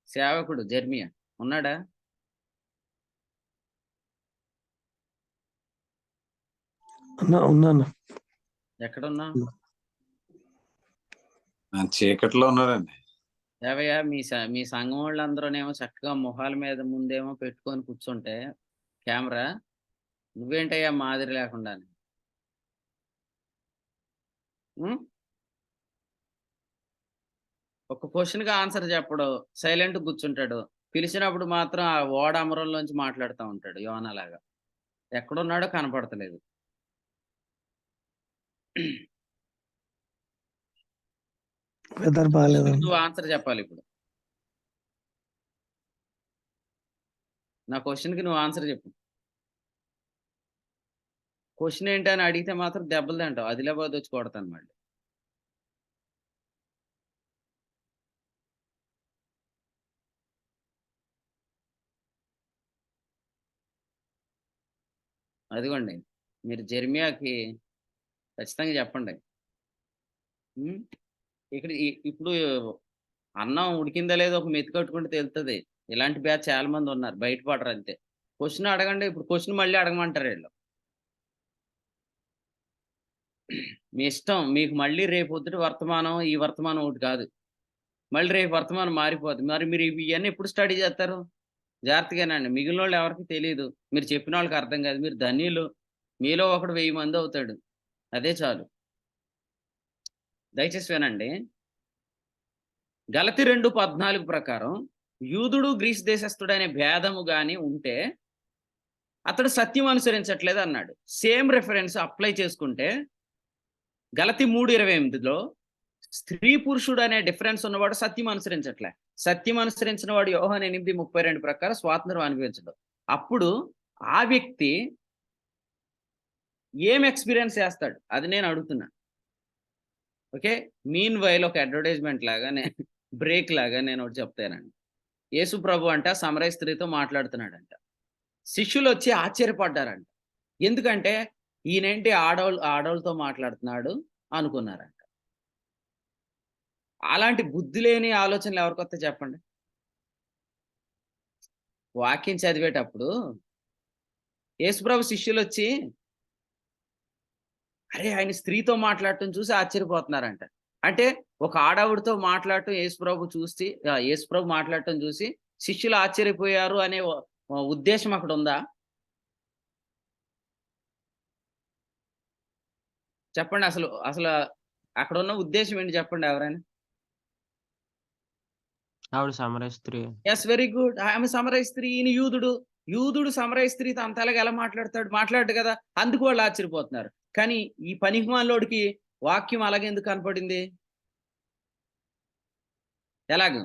S1: సేవకుడు జెర్మియా ఉన్నాడా?
S8: ఉన్నాను.
S1: ఎక్కడున్నా?
S8: చీకట్లో ఉన్నాడండి.
S1: ఏవయ్యా మీ సంఘం వాళ్ళందరూనేమో చక్కగా మొహాల మీద ముందేమో పెట్టుకొని కూర్చుంటే కెమెరా, నువ్వేంటయ్యా మాదిరి లేకుండా? ఒక క్వశ్చన్కి ఆన్సర్ చెప్పడు, సైలెంట్ కూర్చుంటాడు. పిలిచినప్పుడు మాత్రం ఆ ఓడ అమరంలోంచి మాట్లాడుతూ ఉంటాడు యోనాలాగా. ఎక్కడున్నాడో కనపడతలేదు.
S9: వెదర్ బాగాలేదు.
S1: నువ్వు ఆన్సర్ చెప్పాలి ఇప్పుడు. నా క్వశ్చన్కి నువ్వు ఆన్సర్ చెప్పు. క్వశ్చన్ ఏంటి అని అడిగితే మాత్రం దెబ్బలు తింటావు. ఆదిలాబాద్ వచ్చి కొడతాను మళ్ళీ. అదిగోండి, మీరు జెర్మియాకి ఖచ్చితంగా చెప్పండి. ఉమ్, ఇక్కడ ఇప్పుడు అన్నం ఉడికిందా లేదో ఒక మెతి కట్టుకుంటే తెలుస్తుంది. ఇలాంటి బ్యాచ్ చాలా మంది ఉన్నారు, బయటపడరు అంతే. క్వశ్చన్ అడగండి, ఇప్పుడు క్వశ్చన్ మళ్ళీ అడగమంటారు వీళ్ళు. మీ ఇష్టం, మీకు మళ్ళీ రేపు పొద్దుట వర్తమానం, ఈ వర్తమానం ఒకటి కాదు. మళ్ళీ రేపు వర్తమానం మారిపోతుంది. మరి మీరు ఇవన్నీ ఎప్పుడు స్టడీ చేస్తారు? జాగ్రత్తగానండి. మిగిలిన వాళ్ళు ఎవరికి తెలియదు, మీరు చెప్పిన వాళ్ళకి అర్థం కాదు. మీరు ధన్యులు. మీలో ఒకడు 1000 మంది అవుతాడు, అదే చాలు. దయచేసి వినండి. గలతి 2:14 ప్రకారం యూదుడు గ్రీస్ దేశస్థుడు అనే భేదము గాని ఉంటే అతడు సత్యం అనుసరించట్లేదు అన్నాడు. సేమ్ రెఫరెన్స్ అప్లై చేసుకుంటే గలతి 3:28లో స్త్రీ పురుషుడు అనే డిఫరెన్స్ ఉన్నవాడు సత్యం అనుసరించట్లే. సత్యం అనుసరించిన వాడు యోహాను 8:32 ప్రకారం స్వాతంత్రం అనుభవించడు. అప్పుడు ఆ వ్యక్తి ఏం ఎక్స్పీరియన్స్ చేస్తాడు అది నేను అడుగుతున్నా. ఓకే, మీన్ వైల్ ఒక అడ్వర్టైజ్మెంట్ లాగా బ్రేక్ లాగా నేను ఒకటి చెప్తానండి. యేసు ప్రభు అంట సమరయ స్త్రీతో మాట్లాడుతున్నాడంట. శిష్యులు వచ్చి ఆశ్చర్యపడ్డారంట. ఎందుకంటే ఈయనేంటి ఆడవాళ్ళతో మాట్లాడుతున్నాడు అనుకున్నారంట. అలాంటి బుద్ధి లేని ఆలోచనలు ఎవరికొత్త చెప్పండి. వాక్యం చదివేటప్పుడు యేసుప్రభు శిష్యులు వచ్చి అరే ఆయన స్త్రీతో మాట్లాడటం చూసి ఆశ్చర్యపోతున్నారంట. అంటే ఒక ఆడవిడితో మాట్లాడటం యేసుప్రభు మాట్లాడటం చూసి శిష్యులు ఆశ్చర్యపోయారు అనే ఉద్దేశం అక్కడ ఉందా? చెప్పండి. అసలు అసలు అక్కడ ఉన్న ఉద్దేశం ఏంటి చెప్పండి ఎవరైనా.
S10: ఆవిడ సమరయ స్త్రీ.
S1: Yes, very good. ఆమె సమరయ స్త్రీ, ఈయన యూదుడు సమరయ స్త్రీతో అంతలాగా ఎలా మాట్లాడు కదా, అందుకు వాళ్ళు ఆశ్చర్యపోతున్నారు. కానీ ఈ పనికిమాలోడికి వాక్యం అలాగే ఎందుకు కనపడింది? ఎలాగ?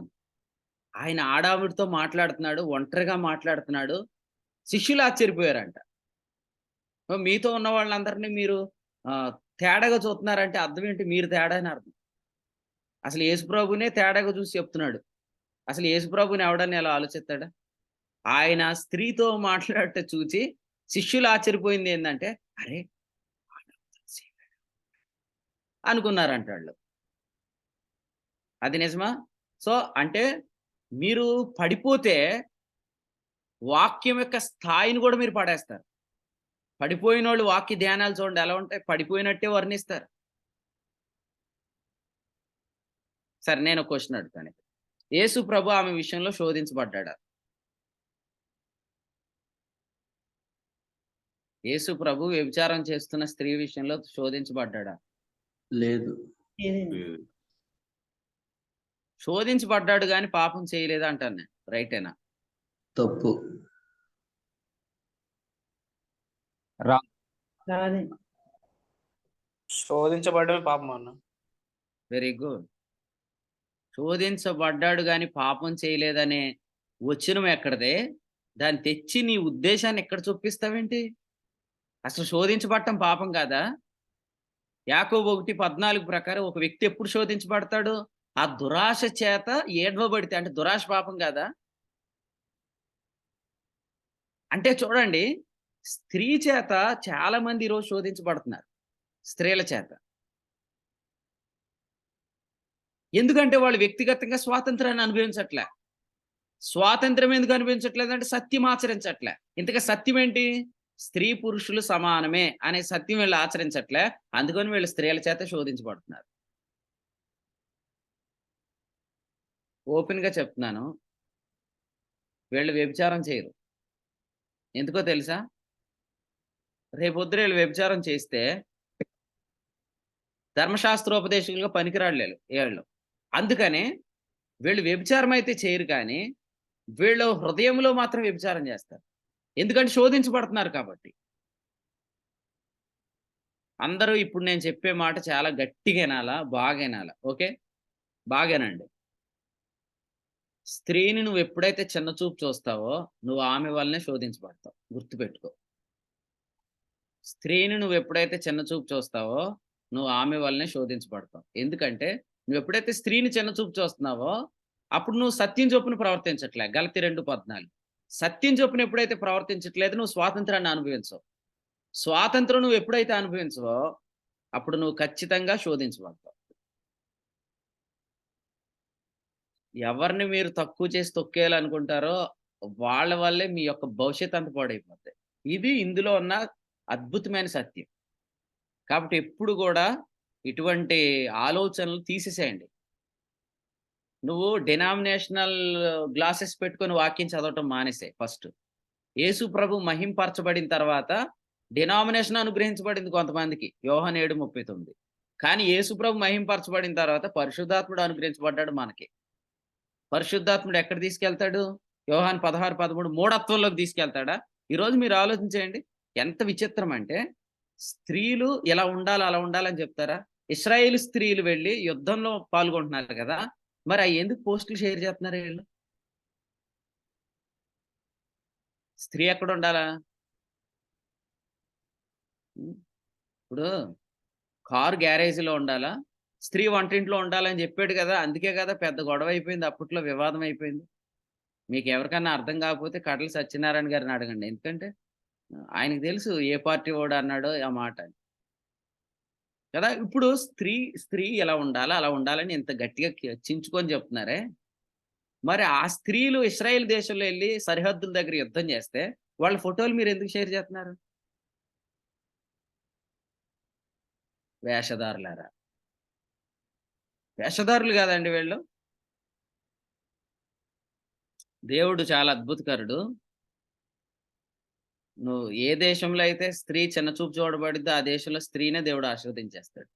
S1: ఆయన ఆడావిడితో మాట్లాడుతున్నాడు, ఒంటరిగా మాట్లాడుతున్నాడు, శిష్యులు ఆశ్చర్యపోయారంట. మీతో ఉన్న వాళ్ళందరినీ మీరు తేడాగా చూస్తున్నారంటే అర్థం ఏంటి? మీరు తేడా అని అర్థం. అసలు యేసుప్రభునే తేడాగా చూసి చెప్తున్నాడు. అసలు యేసుప్రభుని ఎవడని ఎలా ఆలోచిస్తాడా? ఆయన స్త్రీతో మాట్లాడట చూసి శిష్యులు ఆశ్చర్యపోయింది ఏంటంటే అరే అనుకున్నారంట వాళ్ళు. అది నిజమా? సో అంటే మీరు పడిపోతే వాక్యం యొక్క స్థాయిని కూడా మీరు పడేస్తారు. పడిపోయిన వాళ్ళు వాక్య ధ్యానాలు చూడండి ఎలా ఉంటాయి, పడిపోయినట్టే వర్ణిస్తారు. సరే, నేను క్వశ్చన్ అడుగుతాను. యేసు ప్రభు ఆమె విషయంలో శోధించబడ్డా? యేసు ప్రభు వ్యభిచారం చేస్తున్న స్త్రీ విషయంలో శోధించబడ్డా?
S3: లేదు.
S1: శోధించబడ్డాడు కానీ పాపం చేయలేదు అంటాను నేను. రైటేనా?
S3: తప్పు.
S6: శోధించబడమే పాపం అన్న.
S1: Very good. శోధించబడ్డాడు కానీ పాపం చేయలేదనే వచనం ఎక్కడదే? దాన్ని తెచ్చి నీ ఉద్దేశాన్ని ఎక్కడ చొప్పిస్తావేంటి? అసలు శోధించబడటం పాపం కాదా? యాకోబు 1:14 ప్రకారం ఒక వ్యక్తి ఎప్పుడు శోధించబడతాడు? ఆ దురాశ చేత ఏడ్వబడితే. అంటే దురాశ పాపం కాదా? అంటే చూడండి, స్త్రీ చేత చాలా మంది ఈరోజు శోధించబడుతున్నారు, స్త్రీల చేత. ఎందుకంటే వాళ్ళు వ్యక్తిగతంగా స్వాతంత్రాన్ని అనుభవించట్లే. స్వాతంత్రం ఎందుకు అనుభవించట్లేదు అంటే సత్యం ఆచరించట్లే. ఇంతగా సత్యం ఏంటి? స్త్రీ పురుషులు సమానమే అనే సత్యం వీళ్ళు ఆచరించట్లే. అందుకని వీళ్ళు స్త్రీల చేత శోధించబడుతున్నారు. ఓపెన్ గా చెప్తున్నాను, వీళ్ళు వ్యభిచారం చేయరు. ఎందుకో తెలుసా? రేపొద్దున వీళ్ళు వ్యభిచారం చేస్తే ధర్మశాస్త్రోపదేశకులుగా పనికిరాడు వీళ్ళు. అందుకనే వీళ్ళు వ్యభిచారం అయితే చేయరు, కానీ వీళ్ళు హృదయంలో మాత్రం వ్యభిచారం చేస్తారు. ఎందుకంటే శోధించబడుతున్నారు కాబట్టి. అందరూ ఇప్పుడు నేను చెప్పే మాట చాలా గట్టిగా వినాలా, బాగా వినాలా. ఓకే, బాగానండి. స్త్రీని నువ్వు ఎప్పుడైతే చిన్న చూపు చూస్తావో నువ్వు ఆమె వల్లనే శోధించబడతావు. గుర్తుపెట్టుకో. స్త్రీని నువ్వు ఎప్పుడైతే చిన్న చూపు చూస్తావో నువ్వు ఆమె వల్లనే శోధించబడతావు. ఎందుకంటే నువ్వు ఎప్పుడైతే స్త్రీని చిన్న చూపు చూస్తున్నావో అప్పుడు నువ్వు సత్యం చొప్పున ప్రవర్తించట్లే. గలతీ 2:14. సత్యం చొప్పున ఎప్పుడైతే ప్రవర్తించట్లేదు నువ్వు స్వాతంత్రాన్ని అనుభవించవు. స్వాతంత్రం నువ్వు ఎప్పుడైతే అనుభవించవో అప్పుడు నువ్వు ఖచ్చితంగా శోధించబడతావు. ఎవరిని మీరు తక్కువ చేసి తొక్కేయాలనుకుంటారో వాళ్ళ వల్లే మీ యొక్క భవిష్యత్ అంతా పాడైపోతాయి. ఇది ఇందులో ఉన్న అద్భుతమైన సత్యం. కాబట్టి ఎప్పుడు కూడా ఇటువంటి ఆలోచనలు తీసేసేయండి. నువ్వు డినామినేషనల్ గ్లాసెస్ పెట్టుకొని వాక్యం చదవటం మానేసాయి. ఫస్ట్ యేసు ప్రభు మహింపరచబడిన తర్వాత డినామినేషన్ అనుగ్రహించబడింది కొంతమందికి, యోహాను 7:39. కానీ యేసు ప్రభు మహింపరచబడిన తర్వాత పరిశుద్ధాత్ముడు అనుగ్రహించబడ్డాడు మనకి. పరిశుద్ధాత్ముడు ఎక్కడ తీసుకెళ్తాడు? యోహాను 16:13 మూఢత్వంలోకి తీసుకెళ్తాడా? ఈరోజు మీరు ఆలోచించేయండి. ఎంత విచిత్రం అంటే, స్త్రీలు ఇలా ఉండాలి అలా ఉండాలని చెప్తారా? ఇశ్రాయేలు స్త్రీలు వెళ్ళి యుద్ధంలో పాల్గొంటున్నారు కదా, మరి అవి ఎందుకు పోస్టులు షేర్ చేస్తున్నారు వీళ్ళు? స్త్రీ ఎక్కడ ఉండాలా? ఇప్పుడు కారు గ్యారేజీలో ఉండాలా, స్త్రీ వంటింట్లో ఉండాలని చెప్పాడు కదా, అందుకే కదా పెద్ద గొడవ అయిపోయింది, అప్పట్లో వివాదం అయిపోయింది. మీకు ఎవరికన్నా అర్థం కాకపోతే కడలి సత్యనారాయణ గారిని అడగండి. ఎందుకంటే ఆయనకు తెలుసు ఏ పార్టీ వాడు అన్నాడో ఆ మాట కదా. ఇప్పుడు స్త్రీ ఎలా ఉండాలా అలా ఉండాలని ఇంత గట్టిగా చించుకొని చెప్తున్నారే, మరి ఆ స్త్రీలు ఇశ్రాయేల్ దేశంలో వెళ్ళి సరిహద్దుల దగ్గర యుద్ధం చేస్తే వాళ్ళ ఫోటోలు మీరు ఎందుకు షేర్ చేస్తున్నారు? వేషధారులారా, వేషధారులు కాదండి వీళ్ళు. దేవుడు చాలా అద్భుతకరుడు. నువ్వు ఏ దేశంలో అయితే స్త్రీ చిన్నచూపు చూడబడిద్దో ఆ దేశంలో స్త్రీనే దేవుడు ఆశీర్వదించేస్తాడు.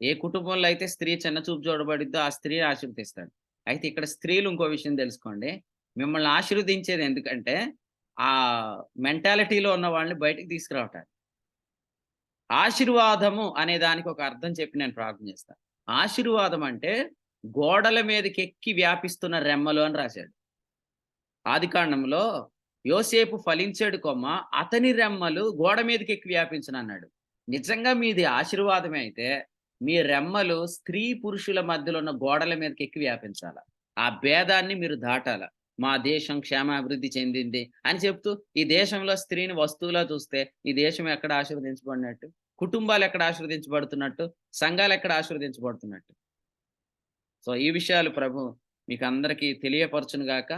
S1: ఏ కుటుంబంలో అయితే స్త్రీ చిన్నచూపు చూడబడిద్దో ఆ స్త్రీని ఆశీర్వదిస్తాడు. అయితే ఇక్కడ స్త్రీలు ఇంకో విషయం తెలుసుకోండి, మిమ్మల్ని ఆశీర్వదించేది ఎందుకంటే ఆ మెంటాలిటీలో ఉన్న వాళ్ళని బయటికి తీసుకురావటానికి. ఆశీర్వాదము అనే దానికి ఒక అర్థం చెప్పి నేను ప్రార్థన చేస్తాను. ఆశీర్వాదం అంటే గోడల మీదకి ఎక్కి వ్యాపిస్తున్న రెమ్మలు అని రాశాడు. ఆదికాండంలో యోసేపు ఫలించాడు కొమ్మ, అతని రెమ్మలు గోడ మీదకి ఎక్కి వ్యాపించను అన్నాడు. నిజంగా మీది ఆశీర్వాదమే అయితే మీ రెమ్మలు స్త్రీ పురుషుల మధ్యలో ఉన్న గోడల మీదకి ఎక్కి వ్యాపించాల. ఆ భేదాన్ని మీరు దాటాల. మా దేశం క్షేమాభివృద్ధి చెందింది అని చెప్తూ ఈ దేశంలో స్త్రీని వస్తువులా చూస్తే ఈ దేశం ఎక్కడ ఆశీర్వదించబడినట్టు? కుటుంబాలు ఎక్కడ ఆశీర్వదించబడుతున్నట్టు? సంఘాలు ఎక్కడ ఆశీర్వదించబడుతున్నట్టు? సో ఈ విషయాలు ప్రభు మీకు అందరికీ తెలియపరచును గాక.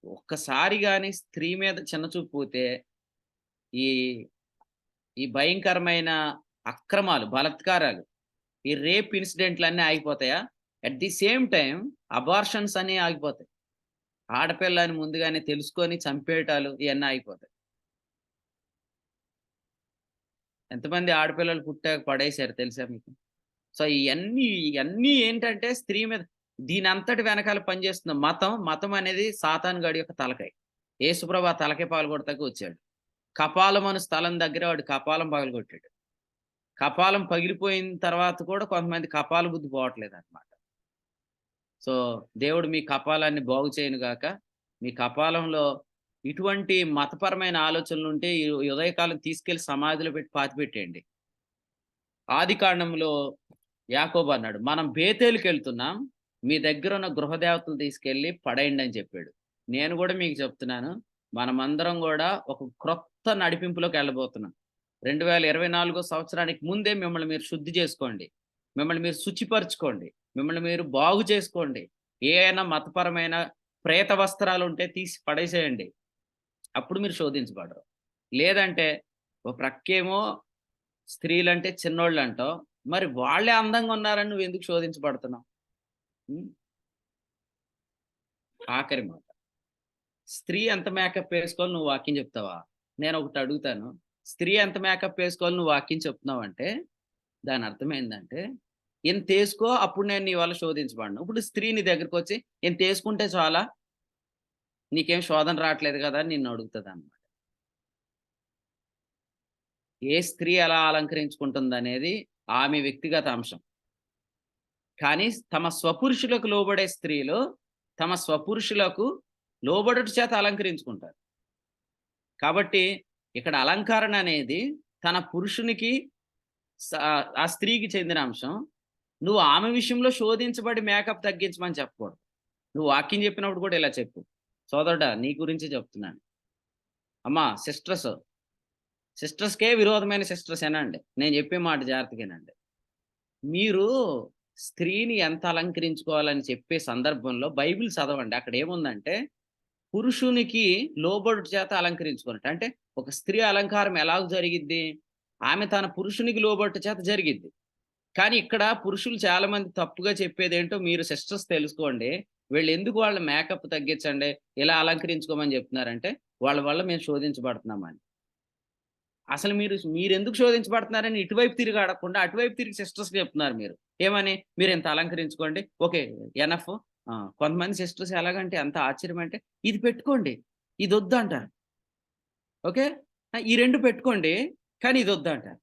S1: ఒక్కసారి కానీ స్త్రీ మీద చిన్నచూపు పోతే ఈ ఈ భయంకరమైన అక్రమాలు, బలాత్కారాలు, ఈ రేప్ ఇన్సిడెంట్లు అన్నీ ఆగిపోతాయా? At the same time abortions అన్నీ ఆగిపోతాయి. ఆడపిల్లని ముందుగానే తెలుసుకొని చంపేయటాలు ఇవన్నీ ఆగిపోతాయి. ఎంతమంది ఆడపిల్లలు పుట్టాక పడేశారు తెలుసా మీకు? సో ఇవన్నీ ఏంటంటే స్త్రీ మీద దీని అంతటి వెనకాల పనిచేస్తున్న మతం అనేది సాతాను గాడి యొక్క తలకాయ. యేసుప్రభు ఆ తలకాయ పాల్గొడతాకి వచ్చాడు. కపాలం అను స్థలం దగ్గర వాడు కపాలం పగలగొట్టాడు. కపాలం పగిలిపోయిన తర్వాత కూడా కొంతమంది కపాల బుద్ధి పోవట్లేదు అనమాట. సో దేవుడు మీ కపాలాన్ని బాగు చేయను గాక. మీ కపాలంలో ఇటువంటి మతపరమైన ఆలోచనలు ఉంటే ఈ ఉదయకాలం తీసుకెళ్లి సమాధిలో పెట్టి పాతిపెట్టేయండి. ఆదికాండంలో యాకోబు అన్నాడు, మనం బేతేలుకి వెళ్తున్నాం, మీ దగ్గర ఉన్న గృహదేవతలు తీసుకెళ్లి పడేయండి అని చెప్పాడు. నేను కూడా మీకు చెప్తున్నాను, మనమందరం కూడా ఒక క్రొత్త నడిపింపులోకి వెళ్ళబోతున్నాం. 2024 సంవత్సరానికి ముందే మిమ్మల్ని మీరు శుద్ధి చేసుకోండి, మిమ్మల్ని మీరు శుచిపరచుకోండి, మిమ్మల్ని మీరు బాగు చేసుకోండి. ఏమైనా మతపరమైన ప్రేత వస్త్రాలు ఉంటే తీసి పడేసేయండి. అప్పుడు మీరు శోధించబడరు. లేదంటే ఒక ప్రక్కేమో స్త్రీలంటే చిన్నోళ్ళు అంటావు, మరి వాళ్ళే అందంగా ఉన్నారని నువ్వు ఎందుకు శోధించబడుతున్నావు? ఆఖరి మాట, స్త్రీ ఎంత మేకప్ వేసుకోవాలి నువ్వు వాక్యం చెప్తావా? నేను ఒకటి అడుగుతాను, స్త్రీ ఎంత మేకప్ వేసుకోవాలి నువ్వు వాక్యం చెప్తున్నావు అంటే దాని అర్థం ఏంటంటే ఇంత వేసుకో, అప్పుడు నేను నీ వల్ల శోధించబడను. ఇప్పుడు స్త్రీ నీ దగ్గరికి వచ్చి ఇంత వేసుకుంటే చాలా, నీకేం శోధన రావట్లేదు కదా అని నిన్ను అడుగుతుంది అన్నమాట. ఏ స్త్రీ ఎలా అలంకరించుకుంటుంది అనేది ఆమె వ్యక్తిగత అంశం. కానీ తమ స్వపురుషులకు లోబడే స్త్రీలు తమ స్వపురుషులకు లోబడుట చేత అలంకరించుకుంటారు. కాబట్టి ఇక్కడ అలంకరణ అనేది తన పురుషునికి ఆ స్త్రీకి చెందిన అంశం. నువ్వు ఆమె విషయంలో శోధించబడి మేకప్ తగ్గించమని చెప్పకూడదు. నువ్వు వాక్యం చెప్పినప్పుడు కూడా ఇలా చెప్పు, సోదరుడా నీ గురించి చెప్తున్నాను. అమ్మా సిస్టర్స్కే విరోధమైన సిస్టర్స్ ఏనండి, నేను చెప్పే మాట జాగ్రత్తగానండి. మీరు స్త్రీని ఎంత అలంకరించుకోవాలని చెప్పే సందర్భంలో బైబిల్ చదవండి. అక్కడ ఏముందంటే పురుషునికి లోబడు చేత అలంకరించుకున్నట్టు. అంటే ఒక స్త్రీ అలంకారం ఎలాగ జరిగిద్ది, ఆమె తన పురుషునికి లోబట్టు చేత జరిగిద్ది. కానీ ఇక్కడ పురుషులు చాలా మంది తప్పుగా చెప్పేది ఏంటో మీరు సిస్టర్స్ తెలుసుకోండి. వీళ్ళు ఎందుకు వాళ్ళ మేకప్ తగ్గించండి, ఇలా అలంకరించుకోమని చెప్తున్నారంటే వాళ్ళ వల్ల మేము శోధించబడుతున్నామని. అసలు మీరు ఎందుకు శోధించబడుతున్నారని ఇటువైపు తిరిగి అడగకుండా అటువైపు తిరిగి సిస్టర్స్కి చెప్తున్నారు. మీరు ఏమని, మీరు ఎంత అలంకరించుకోండి, ఓకే ఎనఫ్. కొంతమంది సిస్టర్స్ ఎలాగంటే ఎంత ఆశ్చర్యం అంటే, ఇది పెట్టుకోండి ఇది వద్దు అంటారు. ఓకే, ఈ రెండు పెట్టుకోండి కానీ ఇది వద్దు అంటారు.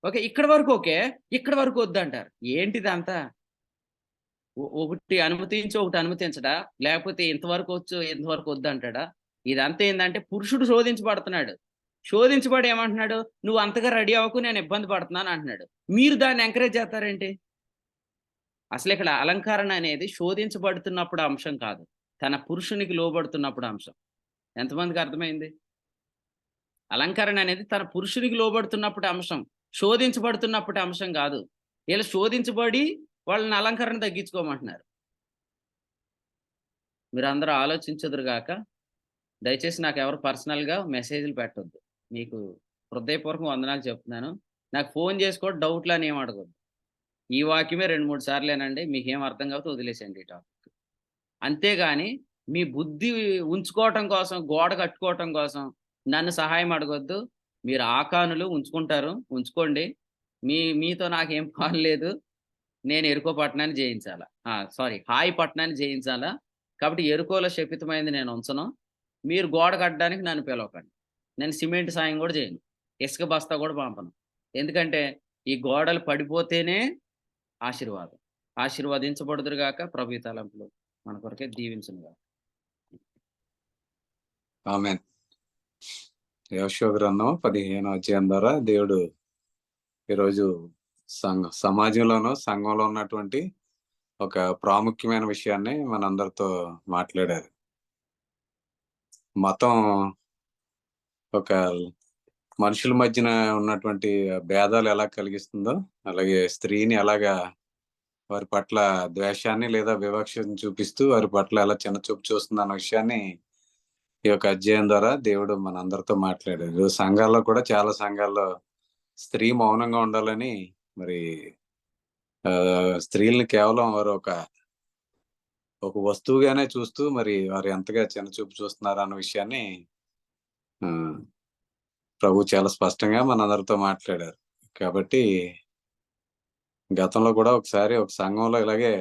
S1: ఓకే, ఇక్కడ వరకు ఓకే, ఇక్కడ వరకు వద్దు అంటారు. ఏంటిది అంతా? ఒకటి అనుమతించి ఒకటి అనుమతించడా, లేకపోతే ఇంతవరకు వచ్చు ఇంతవరకు వద్దు అంటాడా? ఇదంతా ఏంటంటే పురుషుడు శోధించబడుతున్నాడు. శోధించబడి ఏమంటున్నాడు, నువ్వు అంతగా రెడీ అవ్వకు, నేను ఇబ్బంది పడుతున్నాను అంటున్నాడు. మీరు దాన్ని ఎంకరేజ్ చేస్తారేంటి? అసలు ఇక్కడ అలంకరణ అనేది శోధించబడుతున్నప్పుడు అంశం కాదు, తన పురుషునికి లోబడుతున్నప్పుడు అంశం. ఎంతమందికి అర్థమైంది? అలంకరణ అనేది తన పురుషునికి లోబడుతున్నప్పుడు అంశం, శోధించబడుతున్నప్పుడు అంశం కాదు. వీళ్ళు శోధించబడి వాళ్ళని అలంకరణ తగ్గించుకోమంటున్నారు. మీరు అందరూ ఆలోచించదురుగాక. దయచేసి నాకు ఎవరు పర్సనల్గా మెసేజ్లు పెట్టొద్దు. మీకు హృదయపూర్వకం వందనాలు చెప్తున్నాను. నాకు ఫోన్ చేసుకోవడం డౌట్లు అని ఏం అడగద్దు. ఈ వాక్యమే 2-3 సార్లేనండి, మీకేం అర్థం కాకపోతే వదిలేసండి ఈ టాపిక్. అంతేగాని మీ బుద్ధి ఉంచుకోవటం కోసం, గోడ కట్టుకోవటం కోసం నన్ను సహాయం అడగొద్దు. మీరు ఆకానులు ఉంచుకుంటారు, ఉంచుకోండి. మీతో నాకేం పని లేదు. నేను ఎరుకో పట్టణాన్ని జయించాలా, హాయి పట్టణాన్ని జయించాలా. కాబట్టి ఎరుకోలో శపితమైంది నేను ఉంచను. మీరు గోడ కట్టడానికి నన్ను పిలవకండి. నేను సిమెంట్ సాయం కూడా చేయను, ఇసుక బస్తా కూడా పంపను. ఎందుకంటే ఈ గోడలు పడిపోతేనే ఆశీర్వాదం. ఆశీర్వదించబడుదురుగాక. ప్రభు ఈ తలంపులు మన కొరకే దీవించునుగాక.
S8: ఆమేన్. యోషువ గ్రంథం 15వ అధ్యాయం ద్వారా దేవుడు ఈరోజు సమాజంలోనూ సంఘంలో ఉన్నటువంటి ఒక ప్రాముఖ్యమైన విషయాన్ని మనందరితో మాట్లాడారు. మతం ఒక మనుషుల మధ్యన ఉన్నటువంటి భేదాలు ఎలా కలిగిస్తుందో, అలాగే స్త్రీని ఎలాగా వారి పట్ల ద్వేషాన్ని లేదా వివక్షను చూపిస్తూ వారి పట్ల ఎలా చిన్న చూపు చూస్తుంది అన్న విషయాన్ని ఈ యొక్క అధ్యాయం ద్వారా దేవుడు మనందరితో మాట్లాడారు. సంఘాల్లో కూడా చాలా సంఘాల్లో స్త్రీ మౌనంగా ఉండాలని, మరి స్త్రీల్ని కేవలం వారు ఒక వస్తువుగానే చూస్తూ మరి వారు ఎంతగా చిన్న చూపు చూస్తున్నారు అన్న విషయాన్ని ప్రభు చాలా స్పష్టంగా మనందరితో మాట్లాడారు. కాబట్టి గతంలో కూడా ఒకసారి ఒక సంఘంలో ఇలాగే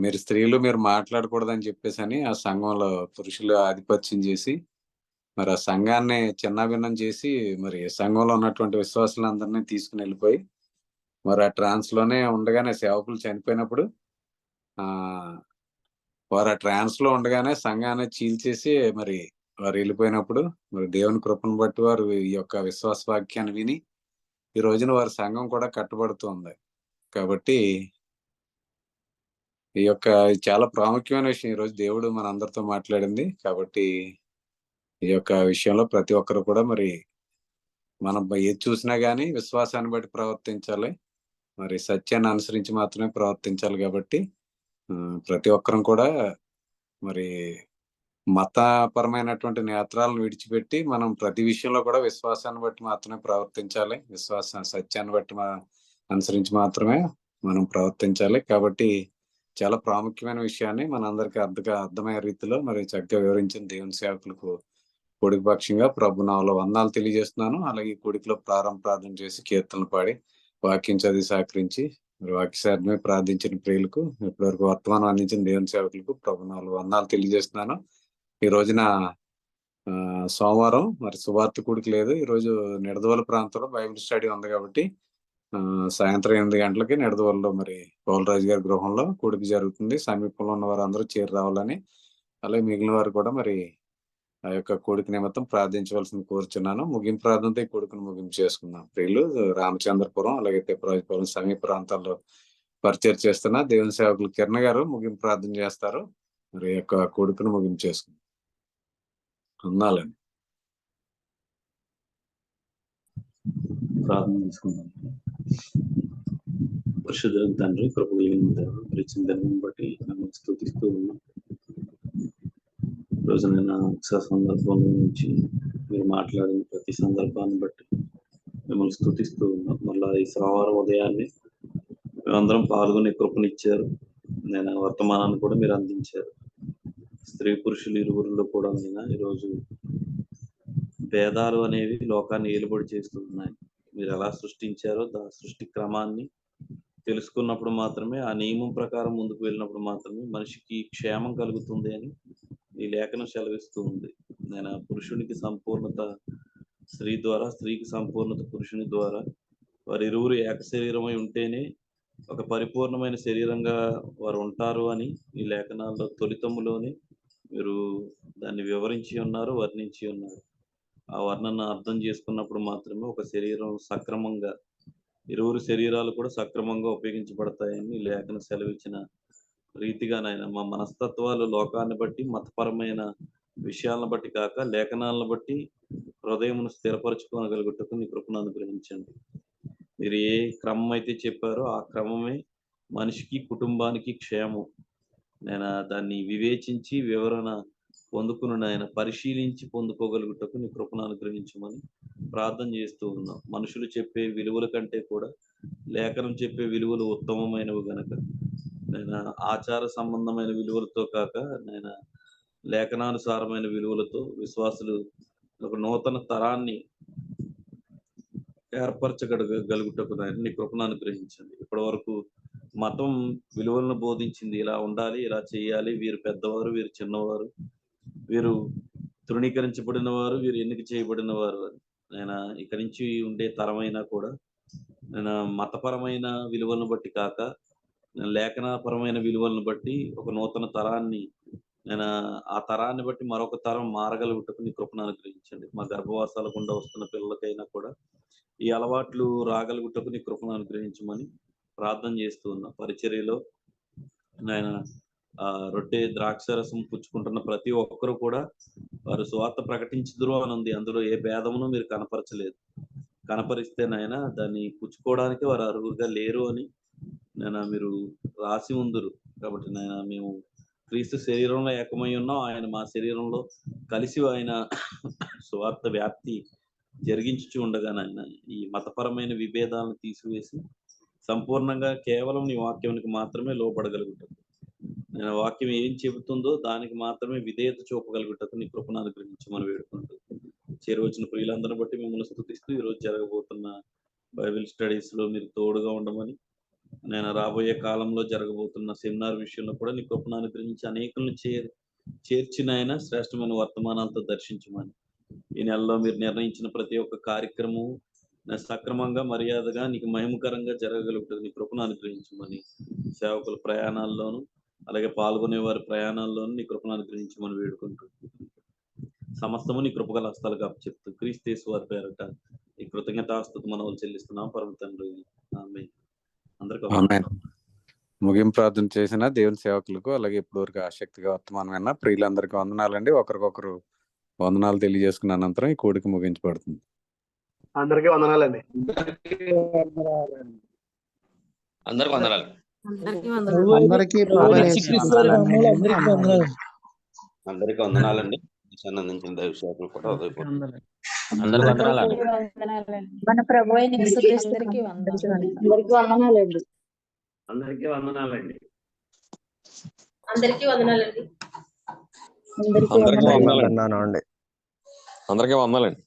S8: మీరు స్త్రీలు మీరు మాట్లాడకూడదని చెప్పేసి ఆ సంఘంలో పురుషులు ఆధిపత్యం చేసి మరి ఆ సంఘాన్ని చిన్నాభిన్నం చేసి మరి సంఘంలో ఉన్నటువంటి విశ్వాసులందరినీ తీసుకుని వెళ్ళిపోయి మరి ఆ ట్రాన్స్ లోనే ఉండగానే సేవకులు చనిపోయినప్పుడు వారు ఆ ట్రాన్స్ లో ఉండగానే సంఘాన్ని చీల్చేసి మరి వారు వెళ్ళిపోయినప్పుడు మరి దేవుని కృపను బట్టి వారు ఈ యొక్క విశ్వాస వాక్యాన్ని విని ఈ రోజున వారి సంఘం కూడా కట్టుబడుతుంది. కాబట్టి ఈ యొక్క చాలా ప్రాముఖ్యమైన విషయం ఈరోజు దేవుడు మన అందరితో మాట్లాడింది. కాబట్టి ఈ యొక్క విషయంలో ప్రతి ఒక్కరు కూడా మరి మనం ఏది చూసినా గానీ విశ్వాసాన్ని బట్టి ప్రవర్తించాలి, మరి సత్యాన్ని అనుసరించి మాత్రమే ప్రవర్తించాలి. కాబట్టి ప్రతి ఒక్కరం కూడా మరి మతపరమైనటువంటి నేత్రాలను విడిచిపెట్టి మనం ప్రతి విషయంలో కూడా విశ్వాసాన్ని బట్టి మాత్రమే ప్రవర్తించాలి, సత్యాన్ని బట్టి అనుసరించి మాత్రమే మనం ప్రవర్తించాలి. కాబట్టి చాలా ప్రాముఖ్యమైన విషయాన్ని మనందరికీ అర్థమయ్యే రీతిలో మరి చక్కగా వివరించిన దేవుని సేవకులకు కూడిక పక్షంగా ప్రభు నామములో వందనాలు తెలియజేస్తున్నాను. అలాగే కూడికలో ప్రారంభ ప్రార్థన చేసి కీర్తనలు పాడి వాక్యం చదివి సహకరించి మరి వాక్యసారిని ప్రార్థించిన ప్రియులకు ఇప్పటివరకు వర్తమానం అందించిన దేవుని సేవకులకు ప్రభునాలు వందనాలు తెలియజేస్తున్నాను. ఈ రోజున సోమవారం మరి సువార్త కూడికి లేదు. ఈరోజు నిడదవోలు ప్రాంతంలో బైబిల్ స్టడీ ఉంది కాబట్టి సాయంత్రం 8 గంటలకి నిడదవోలులో మరి పౌలరాజు గారి గృహంలో కూడికి జరుగుతుంది. సమీపంలో ఉన్న వారు అందరూ చేరి రావాలని, అలాగే మిగిలిన వారు కూడా మరి ఆ యొక్క కూడికి నిమిత్తం ప్రార్థించవలసింది కోరుచున్నాను. ముగింపు ప్రార్థనతో ఈ కూడికను ముగింపు చేసుకుందాం. ప్రియులు రామచంద్రపురం అలాగే తిప్పరాజపురం సమీప ప్రాంతాల్లో పరిచయం చేస్తున్న దేవుని సేవకులు కిరణ్ గారు ముగింపు ప్రార్థన చేస్తారు. మరి యొక్క కూడికను ముగింపు చేసుకుందాం. అందాలండి.
S3: ప్రార్థన చేసుకుందాం. పరిశుద్ధ తండ్రి, కృప కలిగిన దేవ, మరి ఇచ్చిన ధర్మం బట్టి మిమ్మల్ని స్తుతిస్తూ ఉన్నాం. రోజు నేను సందర్భం నుంచి మీరు మాట్లాడిన ప్రతి సందర్భాన్ని బట్టి మిమ్మల్ని స్తుతిస్తూ ఉన్నాం. మళ్ళా ఈ సోమవారం ఉదయాన్నే మేమందరం పాల్గొనే కృపనిచ్చారు. నేను వర్తమానాన్ని కూడా మీరు అందించారు. స్త్రీ పురుషులు ఇరువురిలో కూడా అయినా ఈరోజు భేదాలు అనేవి లోకాన్ని ఏలుబడి చేస్తున్నాయి. మీరు ఎలా సృష్టించారో సృష్టి క్రమాన్ని తెలుసుకున్నప్పుడు మాత్రమే, ఆ నియమం ప్రకారం ముందుకు వెళ్ళినప్పుడు మాత్రమే మనిషికి క్షేమం కలుగుతుంది అని ఈ లేఖనం సెలవిస్తూ ఉంది. నేను పురుషునికి సంపూర్ణత స్త్రీ ద్వారా, స్త్రీకి సంపూర్ణత పురుషుని ద్వారా, వారి ఇరువురు ఏక శరీరమై ఉంటేనే ఒక పరిపూర్ణమైన శరీరంగా వారు ఉంటారు అని ఈ లేఖనాల్లో తొలితములోనే మీరు దాన్ని వివరించి ఉన్నారు, వర్ణించి ఉన్నారు. ఆ వర్ణన అర్థం చేసుకున్నప్పుడు మాత్రమే ఒక శరీరం సక్రమంగా, ఇరువురు శరీరాలు కూడా సక్రమంగా ఉపయోగించబడతాయని ఈ లేఖన సెలవిచ్చిన రీతిగా నాయన మా మనస్తత్వాలు లోకాన్ని బట్టి, మతపరమైన విషయాలను బట్టి కాక లేఖనాలను బట్టి హృదయమును స్థిరపరచుకోగలుగుటకు మీ కృపను అనుగ్రహించండి. మీరు ఏ క్రమం అయితే చెప్పారో ఆ క్రమమే మనిషికి, కుటుంబానికి క్షేమం. నేను దాన్ని వివేచించి వివరణ పొందుకుని ఆయన పరిశీలించి పొందుకోగలుగుటకు నీ కృపను అనుగ్రహించమని ప్రార్థన చేస్తూ ఉన్నాం. మనుషులు చెప్పే విలువల కంటే కూడా లేఖనం చెప్పే విలువలు ఉత్తమమైనవి గనక నేను ఆచార సంబంధమైన విలువలతో కాక నేను లేఖనానుసారమైన విలువలతో విశ్వాసులు ఒక నూతన తరాన్ని ఏర్పరచగలుగుటకు నీ కృపను అనుగ్రహించండి. ఇప్పటి వరకు మతం విలువలను బోధించింది, ఇలా ఉండాలి, ఇలా చేయాలి, వీరు పెద్దవారు, వీరు చిన్నవారు, వీరు తృణీకరించబడిన వారు, వీరు ఎన్నిక చేయబడిన వారు అని. నేను ఇక్కడి నుంచి ఉండే తరమైనా కూడా నేను మతపరమైన విలువలను బట్టి కాక లేఖనపరమైన విలువలను బట్టి ఒక నూతన తరాన్ని నేను ఆ తరాన్ని బట్టి మరొక తరం మారగలుగుటకు నీ కృపను అనుగ్రహించండి. మా గర్భవాసాల గుండా వస్తున్న పిల్లలకైనా కూడా ఈ అలవాట్లు రాగలుగుటకు నీ కృపను అనుగ్రహించమని ప్రార్థన చేస్తూ ఉన్నా. పరిచర్యలో నేను రొట్టె ద్రాక్షరసం పుచ్చుకుంటున్న ప్రతి ఒక్కరు కూడా వారు సువార్త ప్రకటించుదురు అని ఉంది. అందులో ఏ భేదమును మీరు కనపరచలేదు. కనపరిస్తే నాయన దాన్ని పుచ్చుకోవడానికి వారు అర్హులుగా లేరు అని నేను మీరు రాసి ఉందురు. కాబట్టి నాయన మేము క్రీస్తు శరీరంలో ఏకమై ఉన్నాం, ఆయన మా శరీరంలో కలిసి ఆయన సువార్త వ్యాప్తి జరిగించుచు ఉండగా నాయన ఈ మతపరమైన విభేదాలను తీసివేసి సంపూర్ణంగా కేవలం నీ వాక్యానికి మాత్రమే లోపడగలుగుతాం. నేను వాక్యం ఏం చెబుతుందో దానికి మాత్రమే విధేయత చూపగలుగుటకు నీ కృపను అనుగ్రహించమని వేడుకుంటూ చేరువచ్చిన ప్రియులందరిని బట్టి మిమ్మల్ని స్తుతిస్తూ ఈరోజు జరగబోతున్న బైబిల్ స్టడీస్ లో మీరు తోడుగా ఉండమని, నేను రాబోయే కాలంలో జరగబోతున్న సెమినార్ విషయంలో కూడా నీ కృపను అనుగ్రహించి అనేకులను చేర్చిన ఆయన శ్రేష్టమైన వర్తమానాలతో దర్శించమని, ఈ నెలలో మీరు నిర్ణయించిన ప్రతి ఒక్క కార్యక్రమం సక్రమంగా, మర్యాదగా, నీకు మహిమకరంగా జరగగలుగుతుంది నీ కృపను అనుగ్రహించమని, సేవకుల ప్రయాణాల్లోనూ అలాగే పాల్గొనే వారి ప్రయాణాల్లోనూ నీ కృపను అనుగ్రహించమని వేడుకుంటూ సమస్తము నీ కృపగల హస్తాలకు అప్పచెప్తూ క్రీస్తు వారి పేరట ఈ కృతజ్ఞతాస్తుతి మనవులు చెల్లిస్తున్నాం పరమ తండ్రి. ఆమేన్. అందరికీ
S8: ముగింపు ప్రార్థన చేసిన దేవుని సేవకులకు అలాగే ఇప్పుడు వరకు ఆసక్తిగా వర్తమానమైన ప్రియులందరికీ వందనాలండి. ఒకరికొకరు వందనాలు తెలియజేసుకున్న అనంతరం ఈ కూడికి ముగించబడుతుంది.
S6: అందరికీ వందనాలండి.
S10: అందరికి వందనాలు.
S2: అందరికీ వందనాలండి. ఆనందించిన దైవ సేవకులు కూడా
S10: అందరికి వందనాలు.
S7: మన ప్రభు అయిన యేసుక్రీస్తుకి వందనాలండి.
S6: అందరికీ వందనాలండి.
S10: అందరికి వందనాలండి.
S9: అందరికీ వందనాలండి.
S10: అందరికీ వందనాలండి.